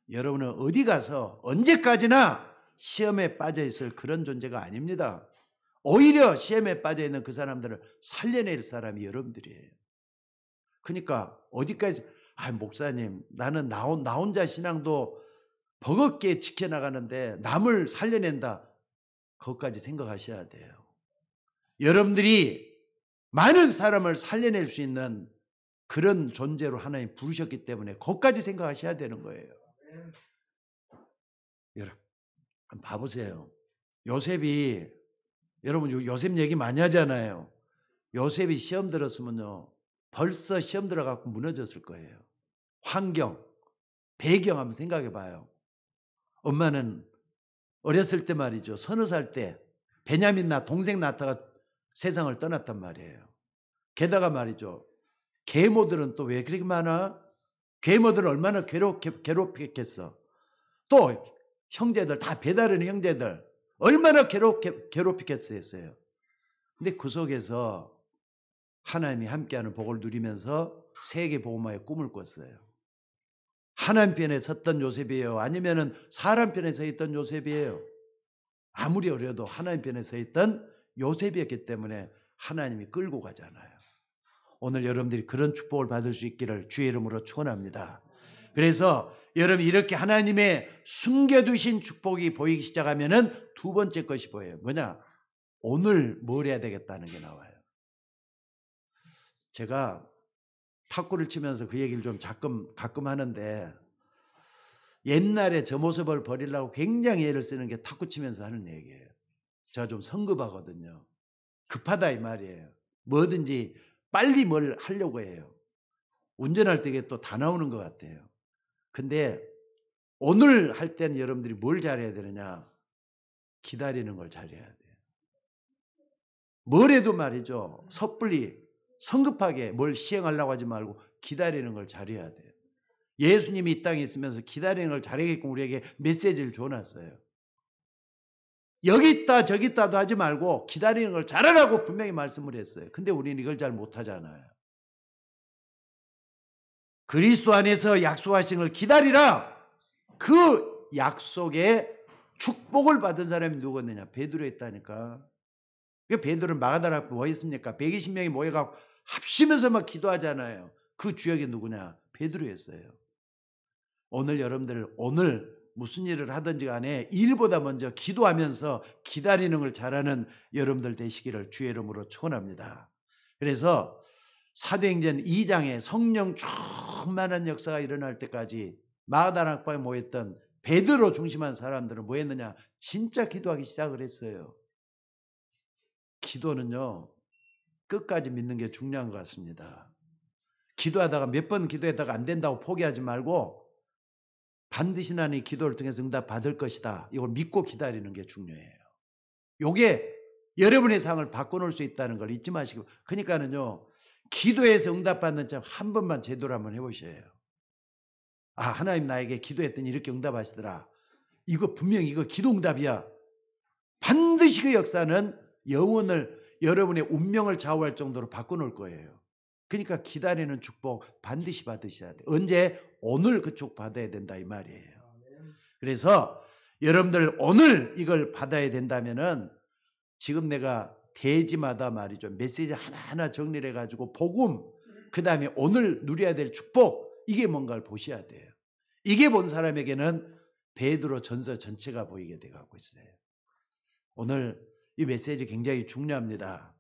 여러분은 어디 가서 언제까지나 시험에 빠져 있을 그런 존재가 아닙니다. 오히려 시험에 빠져 있는 그 사람들을 살려낼 사람이 여러분들이에요. 그러니까 어디까지 목사님 나는 나 혼자 신앙도 버겁게 지켜나가는데 남을 살려낸다. 그것까지 생각하셔야 돼요. 여러분들이 많은 사람을 살려낼 수 있는 그런 존재로 하나님 부르셨기 때문에 그것까지 생각하셔야 되는 거예요. 여러분 한번 봐보세요. 요셉이 여러분 요셉 얘기 많이 하잖아요. 요셉이 시험 들었으면요 벌써 시험 들어갖고 무너졌을 거예요. 환경, 배경 한번 생각해 봐요. 엄마는 어렸을 때 말이죠. 서너 살 때 베냐민 동생 낳다가 세상을 떠났단 말이에요. 게다가 말이죠. 계모들은 또 왜 그렇게 많아? 계모들은 얼마나 괴롭혔겠어. 또 형제들 다 배다른 형제들 얼마나 괴롭혔겠어요. 근데 그 속에서 하나님이 함께하는 복을 누리면서 세계 복음화의 꿈을 꿨어요. 하나님 편에 섰던 요셉이에요? 아니면은 사람 편에 서 있던 요셉이에요? 아무리 어려도 하나님 편에 서 있던 요셉이었기 때문에 하나님이 끌고 가잖아요. 오늘 여러분들이 그런 축복을 받을 수 있기를 주의 이름으로 축원합니다. 그래서 여러분 이렇게 하나님의 숨겨두신 축복이 보이기 시작하면은 두 번째 것이 보여요. 뭐냐? 오늘 뭘 해야 되겠다는 게 나와요. 제가 탁구를 치면서 그 얘기를 좀 가끔 하는데 옛날에 저 모습을 버리려고 굉장히 애를 쓰는 게 탁구 치면서 하는 얘기예요. 제가 좀 성급하거든요. 급하다 이 말이에요. 뭐든지 빨리 뭘 하려고 해요. 운전할 때 이게 또 다 나오는 것 같아요. 근데 오늘 할 때는 여러분들이 뭘 잘해야 되느냐? 기다리는 걸 잘해야 돼요. 뭘 해도 말이죠. 섣불리 성급하게 뭘 시행하려고 하지 말고 기다리는 걸 잘해야 돼요. 예수님이 이 땅에 있으면서 기다리는 걸 잘하게끔 우리에게 메시지를 줘놨어요. 여기 있다 저기 있다도 하지 말고 기다리는 걸 잘하라고 분명히 말씀을 했어요. 근데 우리는 이걸 잘 못하잖아요. 그리스도 안에서 약속하신 걸 기다리라. 그 약속에 축복을 받은 사람이 누구였느냐? 베드로였다니까. 베드로는 마가다라 앞에 뭐 했습니까? 120명이 모여갖고 합심해서 막 기도하잖아요. 그 주역이 누구냐? 베드로였어요. 오늘 여러분들 무슨 일을 하든지 간에 일보다 먼저 기도하면서 기다리는 걸 잘하는 여러분들 되시기를 주의 이름으로 축원합니다. 그래서 사도행전 2장에 성령 충만한 역사가 일어날 때까지 마가다라 앞방에 모였던 베드로 중심한 사람들은 뭐 했느냐? 진짜 기도하기 시작을 했어요. 기도는요, 끝까지 믿는 게 중요한 것 같습니다. 기도하다가 몇 번 기도했다가 안 된다고 포기하지 말고 반드시 나는 이 기도를 통해서 응답 받을 것이다. 이걸 믿고 기다리는 게 중요해요. 요게 여러분의 상을 바꿔놓을 수 있다는 걸 잊지 마시고. 그러니까는요, 기도해서 응답받는 점 한 번만 제대로 한번 해보셔요. 아, 하나님 나에게 기도했더니 이렇게 응답하시더라. 이거 분명히 이거 기도 응답이야. 반드시 그 역사는 영혼을 여러분의 운명을 좌우할 정도로 바꿔놓을 거예요. 그러니까 기다리는 축복 반드시 받으셔야 돼요. 언제? 오늘 그 축복 받아야 된다 이 말이에요. 그래서 여러분들 오늘 이걸 받아야 된다면은 지금 내가 대지마다 말이죠. 메시지 하나하나 정리를 해가지고 복음, 그 다음에 오늘 누려야 될 축복, 이게 뭔가를 보셔야 돼요. 이게 본 사람에게는 베드로 전서 전체가 보이게 돼가고 있어요. 오늘 이 메시지 굉장히 중요합니다.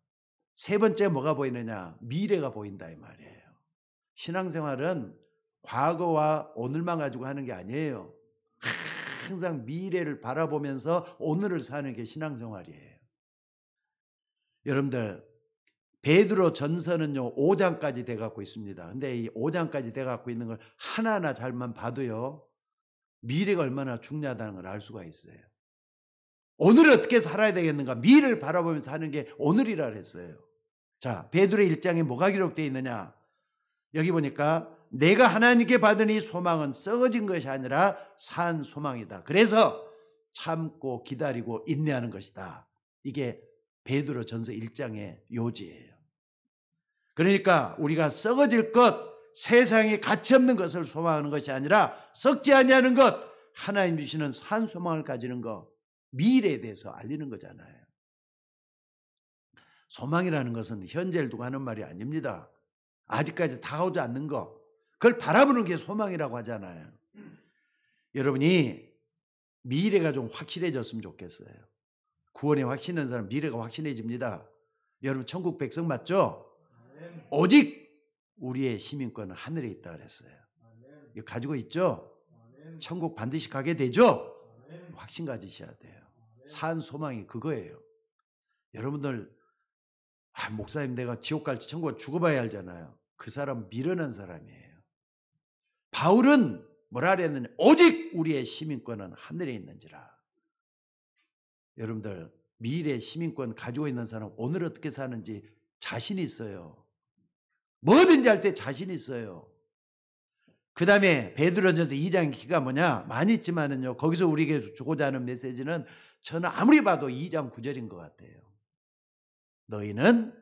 세 번째 뭐가 보이느냐? 미래가 보인다 이 말이에요. 신앙생활은 과거와 오늘만 가지고 하는 게 아니에요. 항상 미래를 바라보면서 오늘을 사는 게 신앙생활이에요. 여러분들 베드로 전서는요 5장까지 돼 갖고 있습니다. 근데 이 5장까지 돼 갖고 있는 걸 하나하나 잘만 봐도요 미래가 얼마나 중요하다는 걸 알 수가 있어요. 오늘 어떻게 살아야 되겠는가? 미래를 바라보면서 하는 게 오늘이라 그랬어요. 자, 베드로의 1장에 뭐가 기록되어 있느냐? 여기 보니까 내가 하나님께 받은 이 소망은 썩어진 것이 아니라 산 소망이다. 그래서 참고 기다리고 인내하는 것이다. 이게 베드로 전서 1장의 요지예요. 그러니까 우리가 썩어질 것, 세상에 가치 없는 것을 소망하는 것이 아니라 썩지 아니하는 것, 하나님 주시는 산 소망을 가지는 것, 미래에 대해서 알리는 거잖아요. 소망이라는 것은 현재를 두고 하는 말이 아닙니다. 아직까지 다가오지 않는 것, 그걸 바라보는 게 소망이라고 하잖아요. 여러분이 미래가 좀 확실해졌으면 좋겠어요. 구원에 확신한 사람 미래가 확신해집니다. 여러분 천국 백성 맞죠? 오직 우리의 시민권은 하늘에 있다 그랬어요. 이거 가지고 있죠? 천국 반드시 가게 되죠? 확신 가지셔야 돼요. 산 소망이 그거예요. 여러분들 목사님 내가 지옥 갈지 천국 죽어봐야 알잖아요. 그 사람 미련한 사람이에요. 바울은 뭐라 그랬느냐? 오직 우리의 시민권은 하늘에 있는지라. 여러분들 미래 시민권 가지고 있는 사람 오늘 어떻게 사는지 자신 있어요. 뭐든지 할 때 자신 있어요. 그 다음에 베드로전서 2장 키가 뭐냐? 많이 있지만은요. 거기서 우리에게 주고자 하는 메시지는 저는 아무리 봐도 2장 9절인 것 같아요. 너희는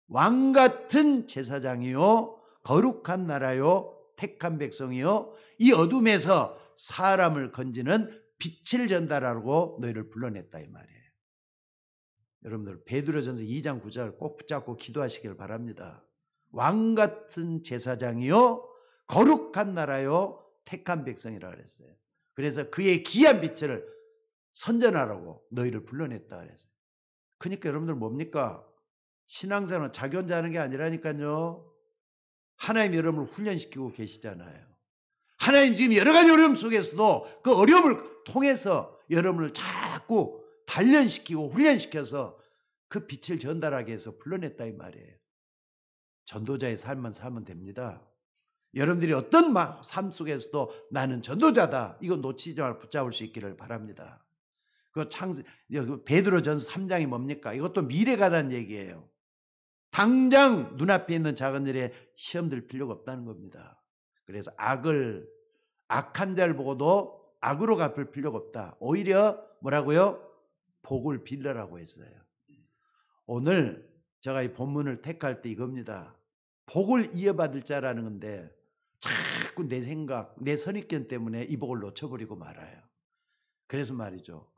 왕같은 제사장이요 거룩한 나라요 택한 백성이요 이 어둠에서 사람을 건지는 빛을 전달하고 너희를 불러냈다 이 말이에요. 여러분들 베드로전서 2장 9절 꼭 붙잡고 기도하시길 바랍니다. 왕같은 제사장이요 거룩한 나라요 택한 백성이라 그랬어요. 그래서 그의 귀한 빛을 선전하라고 너희를 불러냈다 그랬어요. 그러니까 여러분들 뭡니까? 신앙생활은 자기 혼자 하는 게 아니라니까요. 하나님 여러분을 훈련시키고 계시잖아요. 하나님 지금 여러 가지 어려움 속에서도 그 어려움을 통해서 여러분을 자꾸 단련시키고 훈련시켜서 그 빛을 전달하게 해서 불러냈다 이 말이에요. 전도자의 삶만 살면 됩니다. 여러분들이 어떤 삶 속에서도 나는 전도자다. 이거 놓치지 말고 붙잡을 수 있기를 바랍니다. 그 베드로전서 3장이 뭡니까? 이것도 미래가 다는 얘기예요. 당장 눈앞에 있는 작은 일에 시험 들 필요가 없다는 겁니다. 그래서 악한 자를 보고도 악으로 갚을 필요가 없다. 오히려 뭐라고요? 복을 빌려라고 했어요. 오늘 제가 이 본문을 택할 때 이겁니다. 복을 이어받을 자라는 건데 자꾸 내 생각, 내 선입견 때문에 이 복을 놓쳐버리고 말아요. 그래서 말이죠.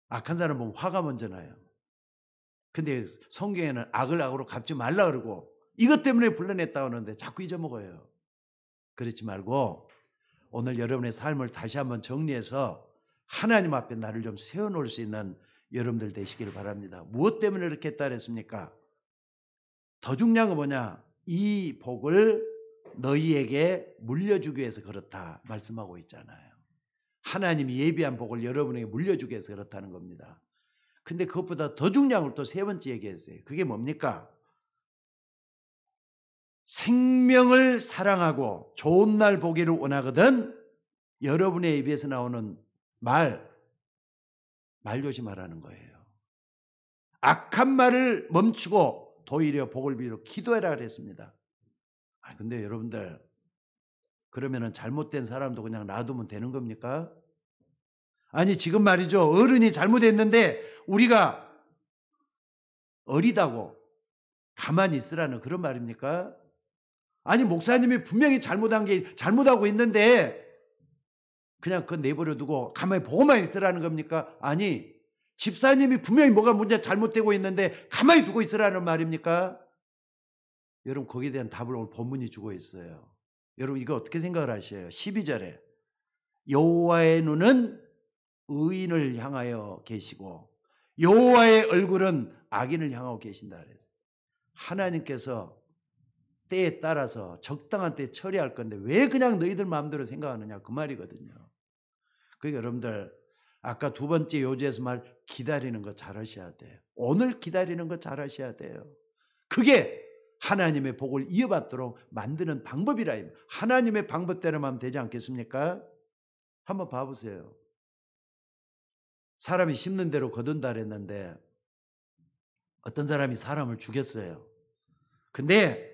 악한 사람 보면 화가 먼저 나요. 근데 성경에는 악을 악으로 갚지 말라 그러고 이것 때문에 불러냈다고 하는데 자꾸 잊어먹어요. 그렇지 말고 오늘 여러분의 삶을 다시 한번 정리해서 하나님 앞에 나를 좀 세워놓을 수 있는 여러분들 되시기를 바랍니다. 무엇 때문에 이렇게 했다 그랬습니까? 더 중요한 건 뭐냐? 이 복을 너희에게 물려주기 위해서 그렇다 말씀하고 있잖아요. 하나님이 예비한 복을 여러분에게 물려주기 위해서 그렇다는 겁니다. 근데 그것보다 더 중요한 걸 또 세 번째 얘기했어요. 그게 뭡니까? 생명을 사랑하고 좋은 날 보기를 원하거든 여러분의 입에서 나오는 말 조심하라는 거예요. 악한 말을 멈추고 도리어 복을 빌어 기도해라 그랬습니다. 근데 여러분들 그러면은 잘못된 사람도 그냥 놔두면 되는 겁니까? 아니 지금 말이죠. 어른이 잘못했는데 우리가 어리다고 가만히 있으라는 그런 말입니까? 아니 목사님이 분명히 잘못하고 있는데 그냥 그거 내버려 두고 가만히 보고만 있으라는 겁니까? 아니 집사님이 분명히 뭐가 문제 잘못되고 있는데 가만히 두고 있으라는 말입니까? 여러분 거기에 대한 답을 오늘 본문이 주고 있어요. 여러분 이거 어떻게 생각을 하셔요? 12절에 여호와의 눈은 의인을 향하여 계시고 여호와의 얼굴은 악인을 향하고 계신다. 하나님께서 때에 따라서 적당한 때에 처리할 건데 왜 그냥 너희들 마음대로 생각하느냐 그 말이거든요. 그러니까 여러분들 아까 두 번째 요지에서 말 기다리는 거 잘하셔야 돼요. 오늘 기다리는 거 잘하셔야 돼요. 그게 하나님의 복을 이어받도록 만드는 방법이라. 하나님의 방법대로만 하면 되지 않겠습니까? 한번 봐보세요. 사람이 심는 대로 거둔다 그랬는데 어떤 사람이 사람을 죽였어요. 근데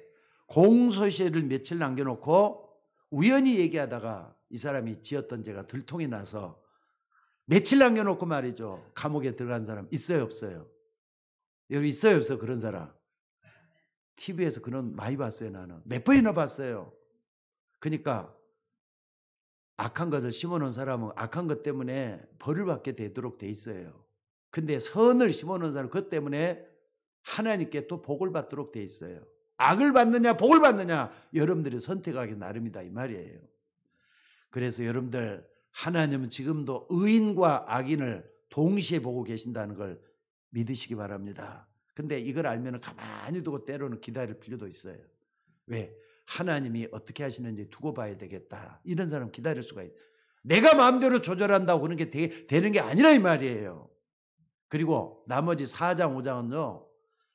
공소시효를 며칠 남겨놓고 우연히 얘기하다가 이 사람이 지었던 죄가 들통이 나서 며칠 남겨놓고 말이죠. 감옥에 들어간 사람 있어요 없어요? 여기 있어요 없어요 그런 사람? TV에서 그런 많이 봤어요. 나는 몇 번이나 봤어요. 그러니까 악한 것을 심어놓은 사람은 악한 것 때문에 벌을 받게 되도록 돼 있어요. 근데 선을 심어놓은 사람은 그것 때문에 하나님께 또 복을 받도록 돼 있어요. 악을 받느냐 복을 받느냐 여러분들이 선택하기 나름이다 이 말이에요. 그래서 여러분들 하나님은 지금도 의인과 악인을 동시에 보고 계신다는 걸 믿으시기 바랍니다. 근데 이걸 알면 가만히 두고 때로는 기다릴 필요도 있어요. 왜? 하나님이 어떻게 하시는지 두고 봐야 되겠다. 이런 사람 기다릴 수가 있어요. 내가 마음대로 조절한다고 그런 게 되는 게 아니라 이 말이에요. 그리고 나머지 4장 5장은요.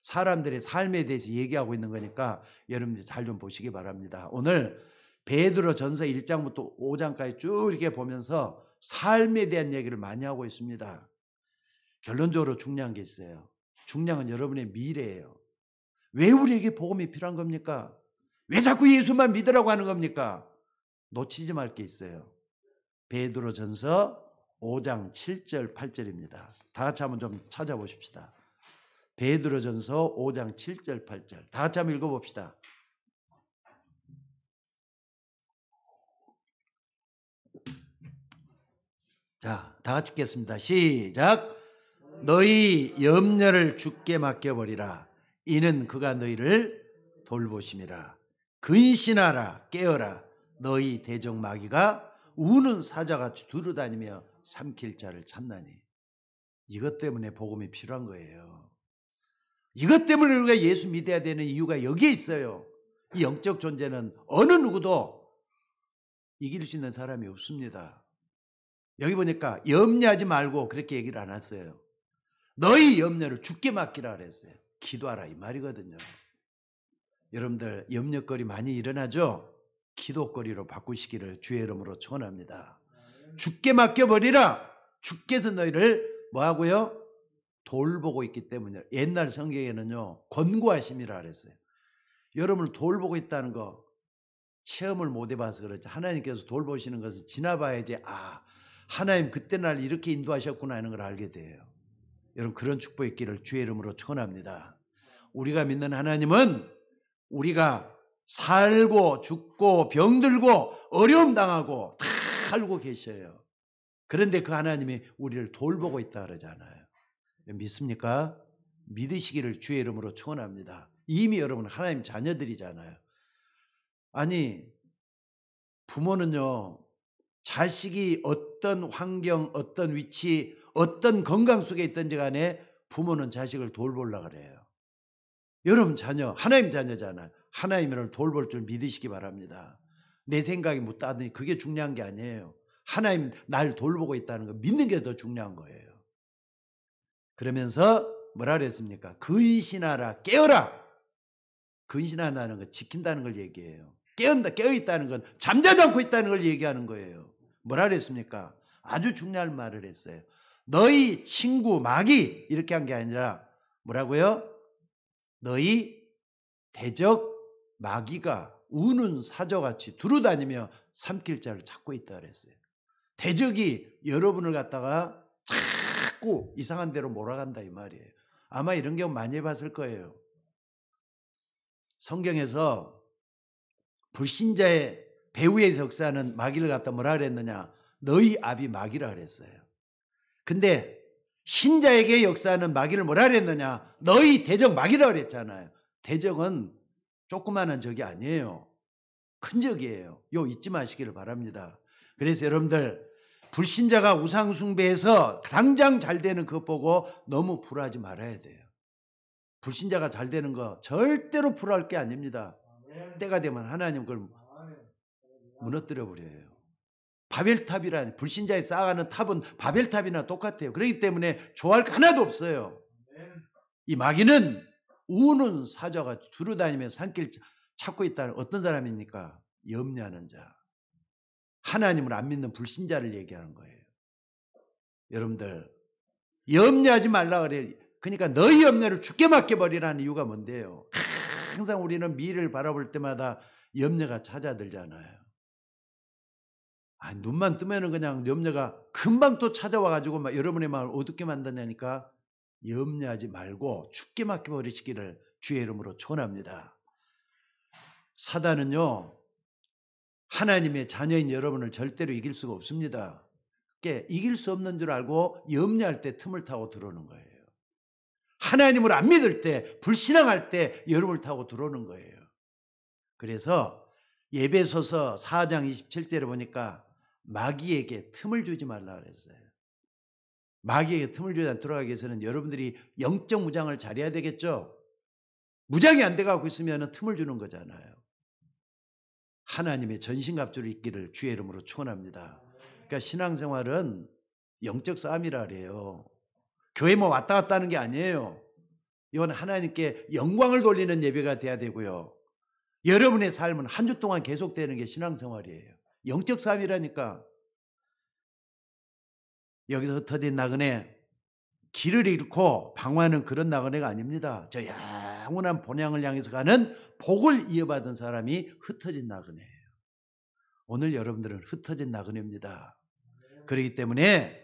사람들의 삶에 대해서 얘기하고 있는 거니까 여러분들 잘 좀 보시기 바랍니다. 오늘 베드로 전서 1장부터 5장까지 쭉 이렇게 보면서 삶에 대한 얘기를 많이 하고 있습니다. 결론적으로 중요한 게 있어요. 중요한 건 여러분의 미래예요. 왜 우리에게 복음이 필요한 겁니까? 왜 자꾸 예수만 믿으라고 하는 겁니까? 놓치지 말 게 있어요. 베드로전서 5장 7절 8절입니다. 다 같이 한번 좀 찾아보십시다. 베드로전서 5장 7절 8절 다 같이 한번 읽어봅시다. 자, 다 같이 읽겠습니다. 시작. 너희 염려를 주께 맡겨버리라. 이는 그가 너희를 돌보심이라. 근신하라 깨어라. 너희 대적 마귀가 우는 사자같이 두루다니며 삼킬 자를 찾나니. 이것 때문에 복음이 필요한 거예요. 이것 때문에 우리가 예수 믿어야 되는 이유가 여기에 있어요. 이 영적 존재는 어느 누구도 이길 수 있는 사람이 없습니다. 여기 보니까 염려하지 말고 그렇게 얘기를 안 했어요. 너희 염려를 주께 맡기라 그랬어요. 기도하라 이 말이거든요. 여러분들 염려거리 많이 일어나죠? 기도거리로 바꾸시기를 주의 이름으로 축원합니다. 주께 맡겨버리라. 주께서 너희를 뭐하고요? 돌보고 있기 때문이에요. 옛날 성경에는요 권고하심이라 그랬어요. 여러분을 돌보고 있다는 거 체험을 못 해봐서 그렇지 하나님께서 돌보시는 것을 지나봐야지 하나님 그때 날 이렇게 인도하셨구나 하는 걸 알게 돼요. 여러분 그런 축복 있기를 주의 이름으로 축원합니다. 우리가 믿는 하나님은 우리가 살고 죽고 병들고 어려움 당하고 다 알고 계셔요. 그런데 그 하나님이 우리를 돌보고 있다 그러잖아요. 믿습니까? 믿으시기를 주의 이름으로 축원합니다. 이미 여러분 하나님 자녀들이잖아요. 아니 부모는요 자식이 어떤 환경 어떤 위치 어떤 건강 속에 있든지 간에 부모는 자식을 돌보려고 그래요. 여러분 자녀 하나님 자녀잖아요. 하나님을 돌볼 줄 믿으시기 바랍니다. 내 생각이 묻다더니 그게 중요한 게 아니에요. 하나님 날 돌보고 있다는 거 믿는 게 더 중요한 거예요. 그러면서 뭐라 그랬습니까? 근신하라 깨어라. 근신한다는 거 지킨다는 걸 얘기해요. 깨어있다는 건 잠자지 않고 있다는 걸 얘기하는 거예요. 뭐라 그랬습니까? 아주 중요한 말을 했어요. 너희 친구 마귀 이렇게 한 게 아니라 뭐라고요? 너희 대적 마귀가 우는 사자같이 두루다니며 삼킬 자를 찾고 있다 그랬어요. 대적이 여러분을 갖다가 자꾸 이상한 데로 몰아간다 이 말이에요. 아마 이런 경우 많이 해봤을 거예요. 성경에서 불신자의 배후의 역사는 마귀를 갖다 뭐라 그랬느냐? 너희 아비 마귀라 그랬어요. 근데 신자에게 역사하는 마귀를 뭐라 그랬느냐? 너희 대적 마귀라 그랬잖아요. 대적은 조그마한 적이 아니에요. 큰 적이에요. 요 잊지 마시기를 바랍니다. 그래서 여러분들 불신자가 우상 숭배해서 당장 잘 되는 그것 보고 너무 불화하지 말아야 돼요. 불신자가 잘 되는 거 절대로 불화할 게 아닙니다. 때가 되면 하나님 그걸 무너뜨려 버려요. 바벨탑이란 불신자에 쌓아가는 탑은 바벨탑이나 똑같아요. 그렇기 때문에 좋아할 거 하나도 없어요. 이 마귀는 우는 사자가 두루다니면서 산길 찾고 있다는 어떤 사람입니까? 염려하는 자. 하나님을 안 믿는 불신자를 얘기하는 거예요. 여러분들 염려하지 말라 그래. 그러니까 너희 염려를 주께 맡겨버리라는 이유가 뭔데요? 항상 우리는 미래를 바라볼 때마다 염려가 찾아들잖아요. 눈만 뜨면은 그냥 염려가 금방 또 찾아와가지고 막 여러분의 마음을 어둡게 만드냐니까 염려하지 말고 주께 맡겨버리시기를 주의 이름으로 축원합니다. 사단은요 하나님의 자녀인 여러분을 절대로 이길 수가 없습니다. 이길 수 없는 줄 알고 염려할 때 틈을 타고 들어오는 거예요. 하나님을 안 믿을 때 불신앙할 때 여름을 타고 들어오는 거예요. 그래서 에베소서 4장 27절에 보니까 마귀에게 틈을 주지 말라 그랬어요. 마귀에게 틈을 주지 않도록 들어가기 위해서는 여러분들이 영적 무장을 잘해야 되겠죠. 무장이 안 돼가고 있으면 틈을 주는 거잖아요. 하나님의 전신갑주를 입기를 주의 이름으로 축원합니다. 그러니까 신앙생활은 영적 싸움이라 그래요. 교회 뭐 왔다 갔다 하는 게 아니에요. 이건 하나님께 영광을 돌리는 예배가 돼야 되고요. 여러분의 삶은 한 주 동안 계속되는 게 신앙생활이에요. 영적 싸움이라니까. 여기서 흩어진 나그네 길을 잃고 방황하는 그런 나그네가 아닙니다. 저 영원한 본향을 향해서 가는 복을 이어받은 사람이 흩어진 나그네예요. 오늘 여러분들은 흩어진 나그네입니다. 그렇기 때문에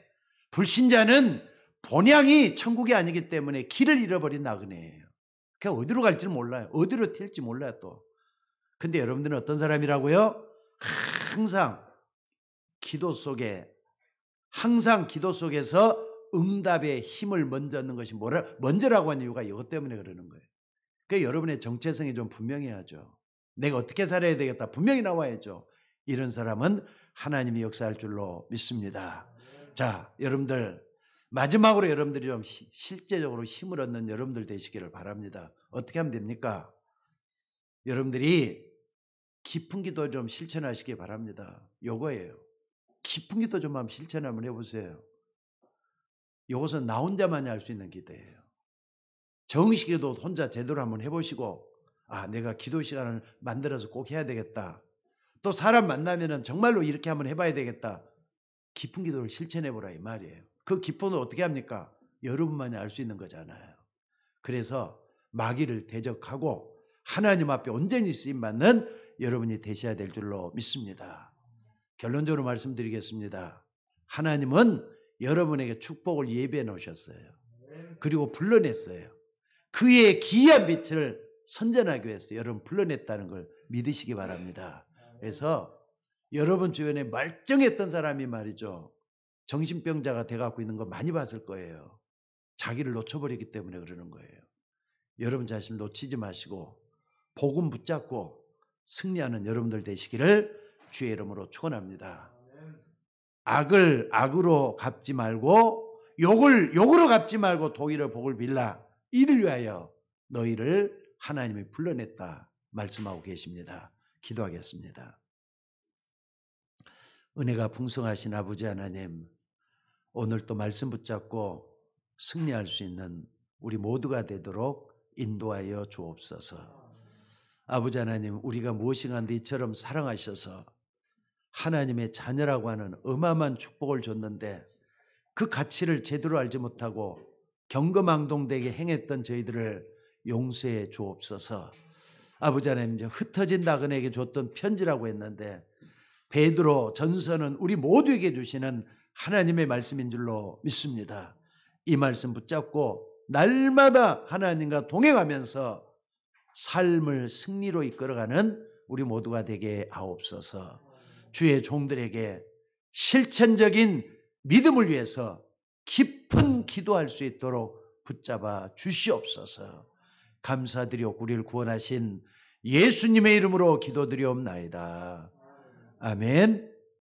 불신자는 본향이 천국이 아니기 때문에 길을 잃어버린 나그네예요. 그냥 어디로 갈지를 몰라요. 어디로 튈지 몰라요 또. 근데 여러분들은 어떤 사람이라고요? 항상 기도 속에서 응답의 힘을 먼저 얻는 것이 먼저라고 하는 이유가 이것 때문에 그러는 거예요. 그러니까 여러분의 정체성이 좀 분명해야죠. 내가 어떻게 살아야 되겠다 분명히 나와야죠. 이런 사람은 하나님이 역사할 줄로 믿습니다. 자, 여러분들 마지막으로 여러분들이 좀 실제적으로 힘을 얻는 여러분들 되시기를 바랍니다. 어떻게 하면 됩니까? 여러분들이 깊은 기도 좀 실천하시기 바랍니다. 요거예요. 깊은 기도 좀 한번 실천 한번 해보세요. 이것은 나 혼자만이 할 수 있는 기도예요. 정식기도 혼자 제대로 한번 해보시고 내가 기도 시간을 만들어서 꼭 해야 되겠다. 또 사람 만나면은 정말로 이렇게 한번 해봐야 되겠다. 깊은 기도를 실천해보라 이 말이에요. 그 깊은 기도 어떻게 합니까? 여러분만이 알 수 있는 거잖아요. 그래서 마귀를 대적하고 하나님 앞에 온전히 쓰임받는 여러분이 되셔야 될 줄로 믿습니다. 결론적으로 말씀드리겠습니다. 하나님은 여러분에게 축복을 예비해 놓으셨어요. 그리고 불러냈어요. 그의 기이한 빛을 선전하기 위해서 여러분 불러냈다는 걸 믿으시기 바랍니다. 그래서 여러분 주변에 멀쩡했던 사람이 말이죠. 정신병자가 돼갖고 있는 거 많이 봤을 거예요. 자기를 놓쳐버리기 때문에 그러는 거예요. 여러분 자신을 놓치지 마시고 복음 붙잡고 승리하는 여러분들 되시기를 주의 이름으로 축원합니다. 악을 악으로 갚지 말고 욕을 욕으로 갚지 말고 도리어 복을 빌라. 이를 위하여 너희를 하나님이 불러냈다 말씀하고 계십니다. 기도하겠습니다. 은혜가 풍성하신 아버지 하나님, 오늘 또 말씀 붙잡고 승리할 수 있는 우리 모두가 되도록 인도하여 주옵소서. 아버지 하나님, 우리가 무엇인가 이처럼 사랑하셔서 하나님의 자녀라고 하는 어마어마한 축복을 줬는데 그 가치를 제대로 알지 못하고 경거망동되게 행했던 저희들을 용서해 주옵소서. 아버지 하나님, 이제 흩어진 나그네에게 줬던 편지라고 했는데 베드로 전서는 우리 모두에게 주시는 하나님의 말씀인 줄로 믿습니다. 이 말씀 붙잡고 날마다 하나님과 동행하면서 삶을 승리로 이끌어가는 우리 모두가 되게 하옵소서. 주의 종들에게 실천적인 믿음을 위해서 깊은 기도할 수 있도록 붙잡아 주시옵소서. 감사드리옵고 우리를 구원하신 예수님의 이름으로 기도드리옵나이다. 아멘.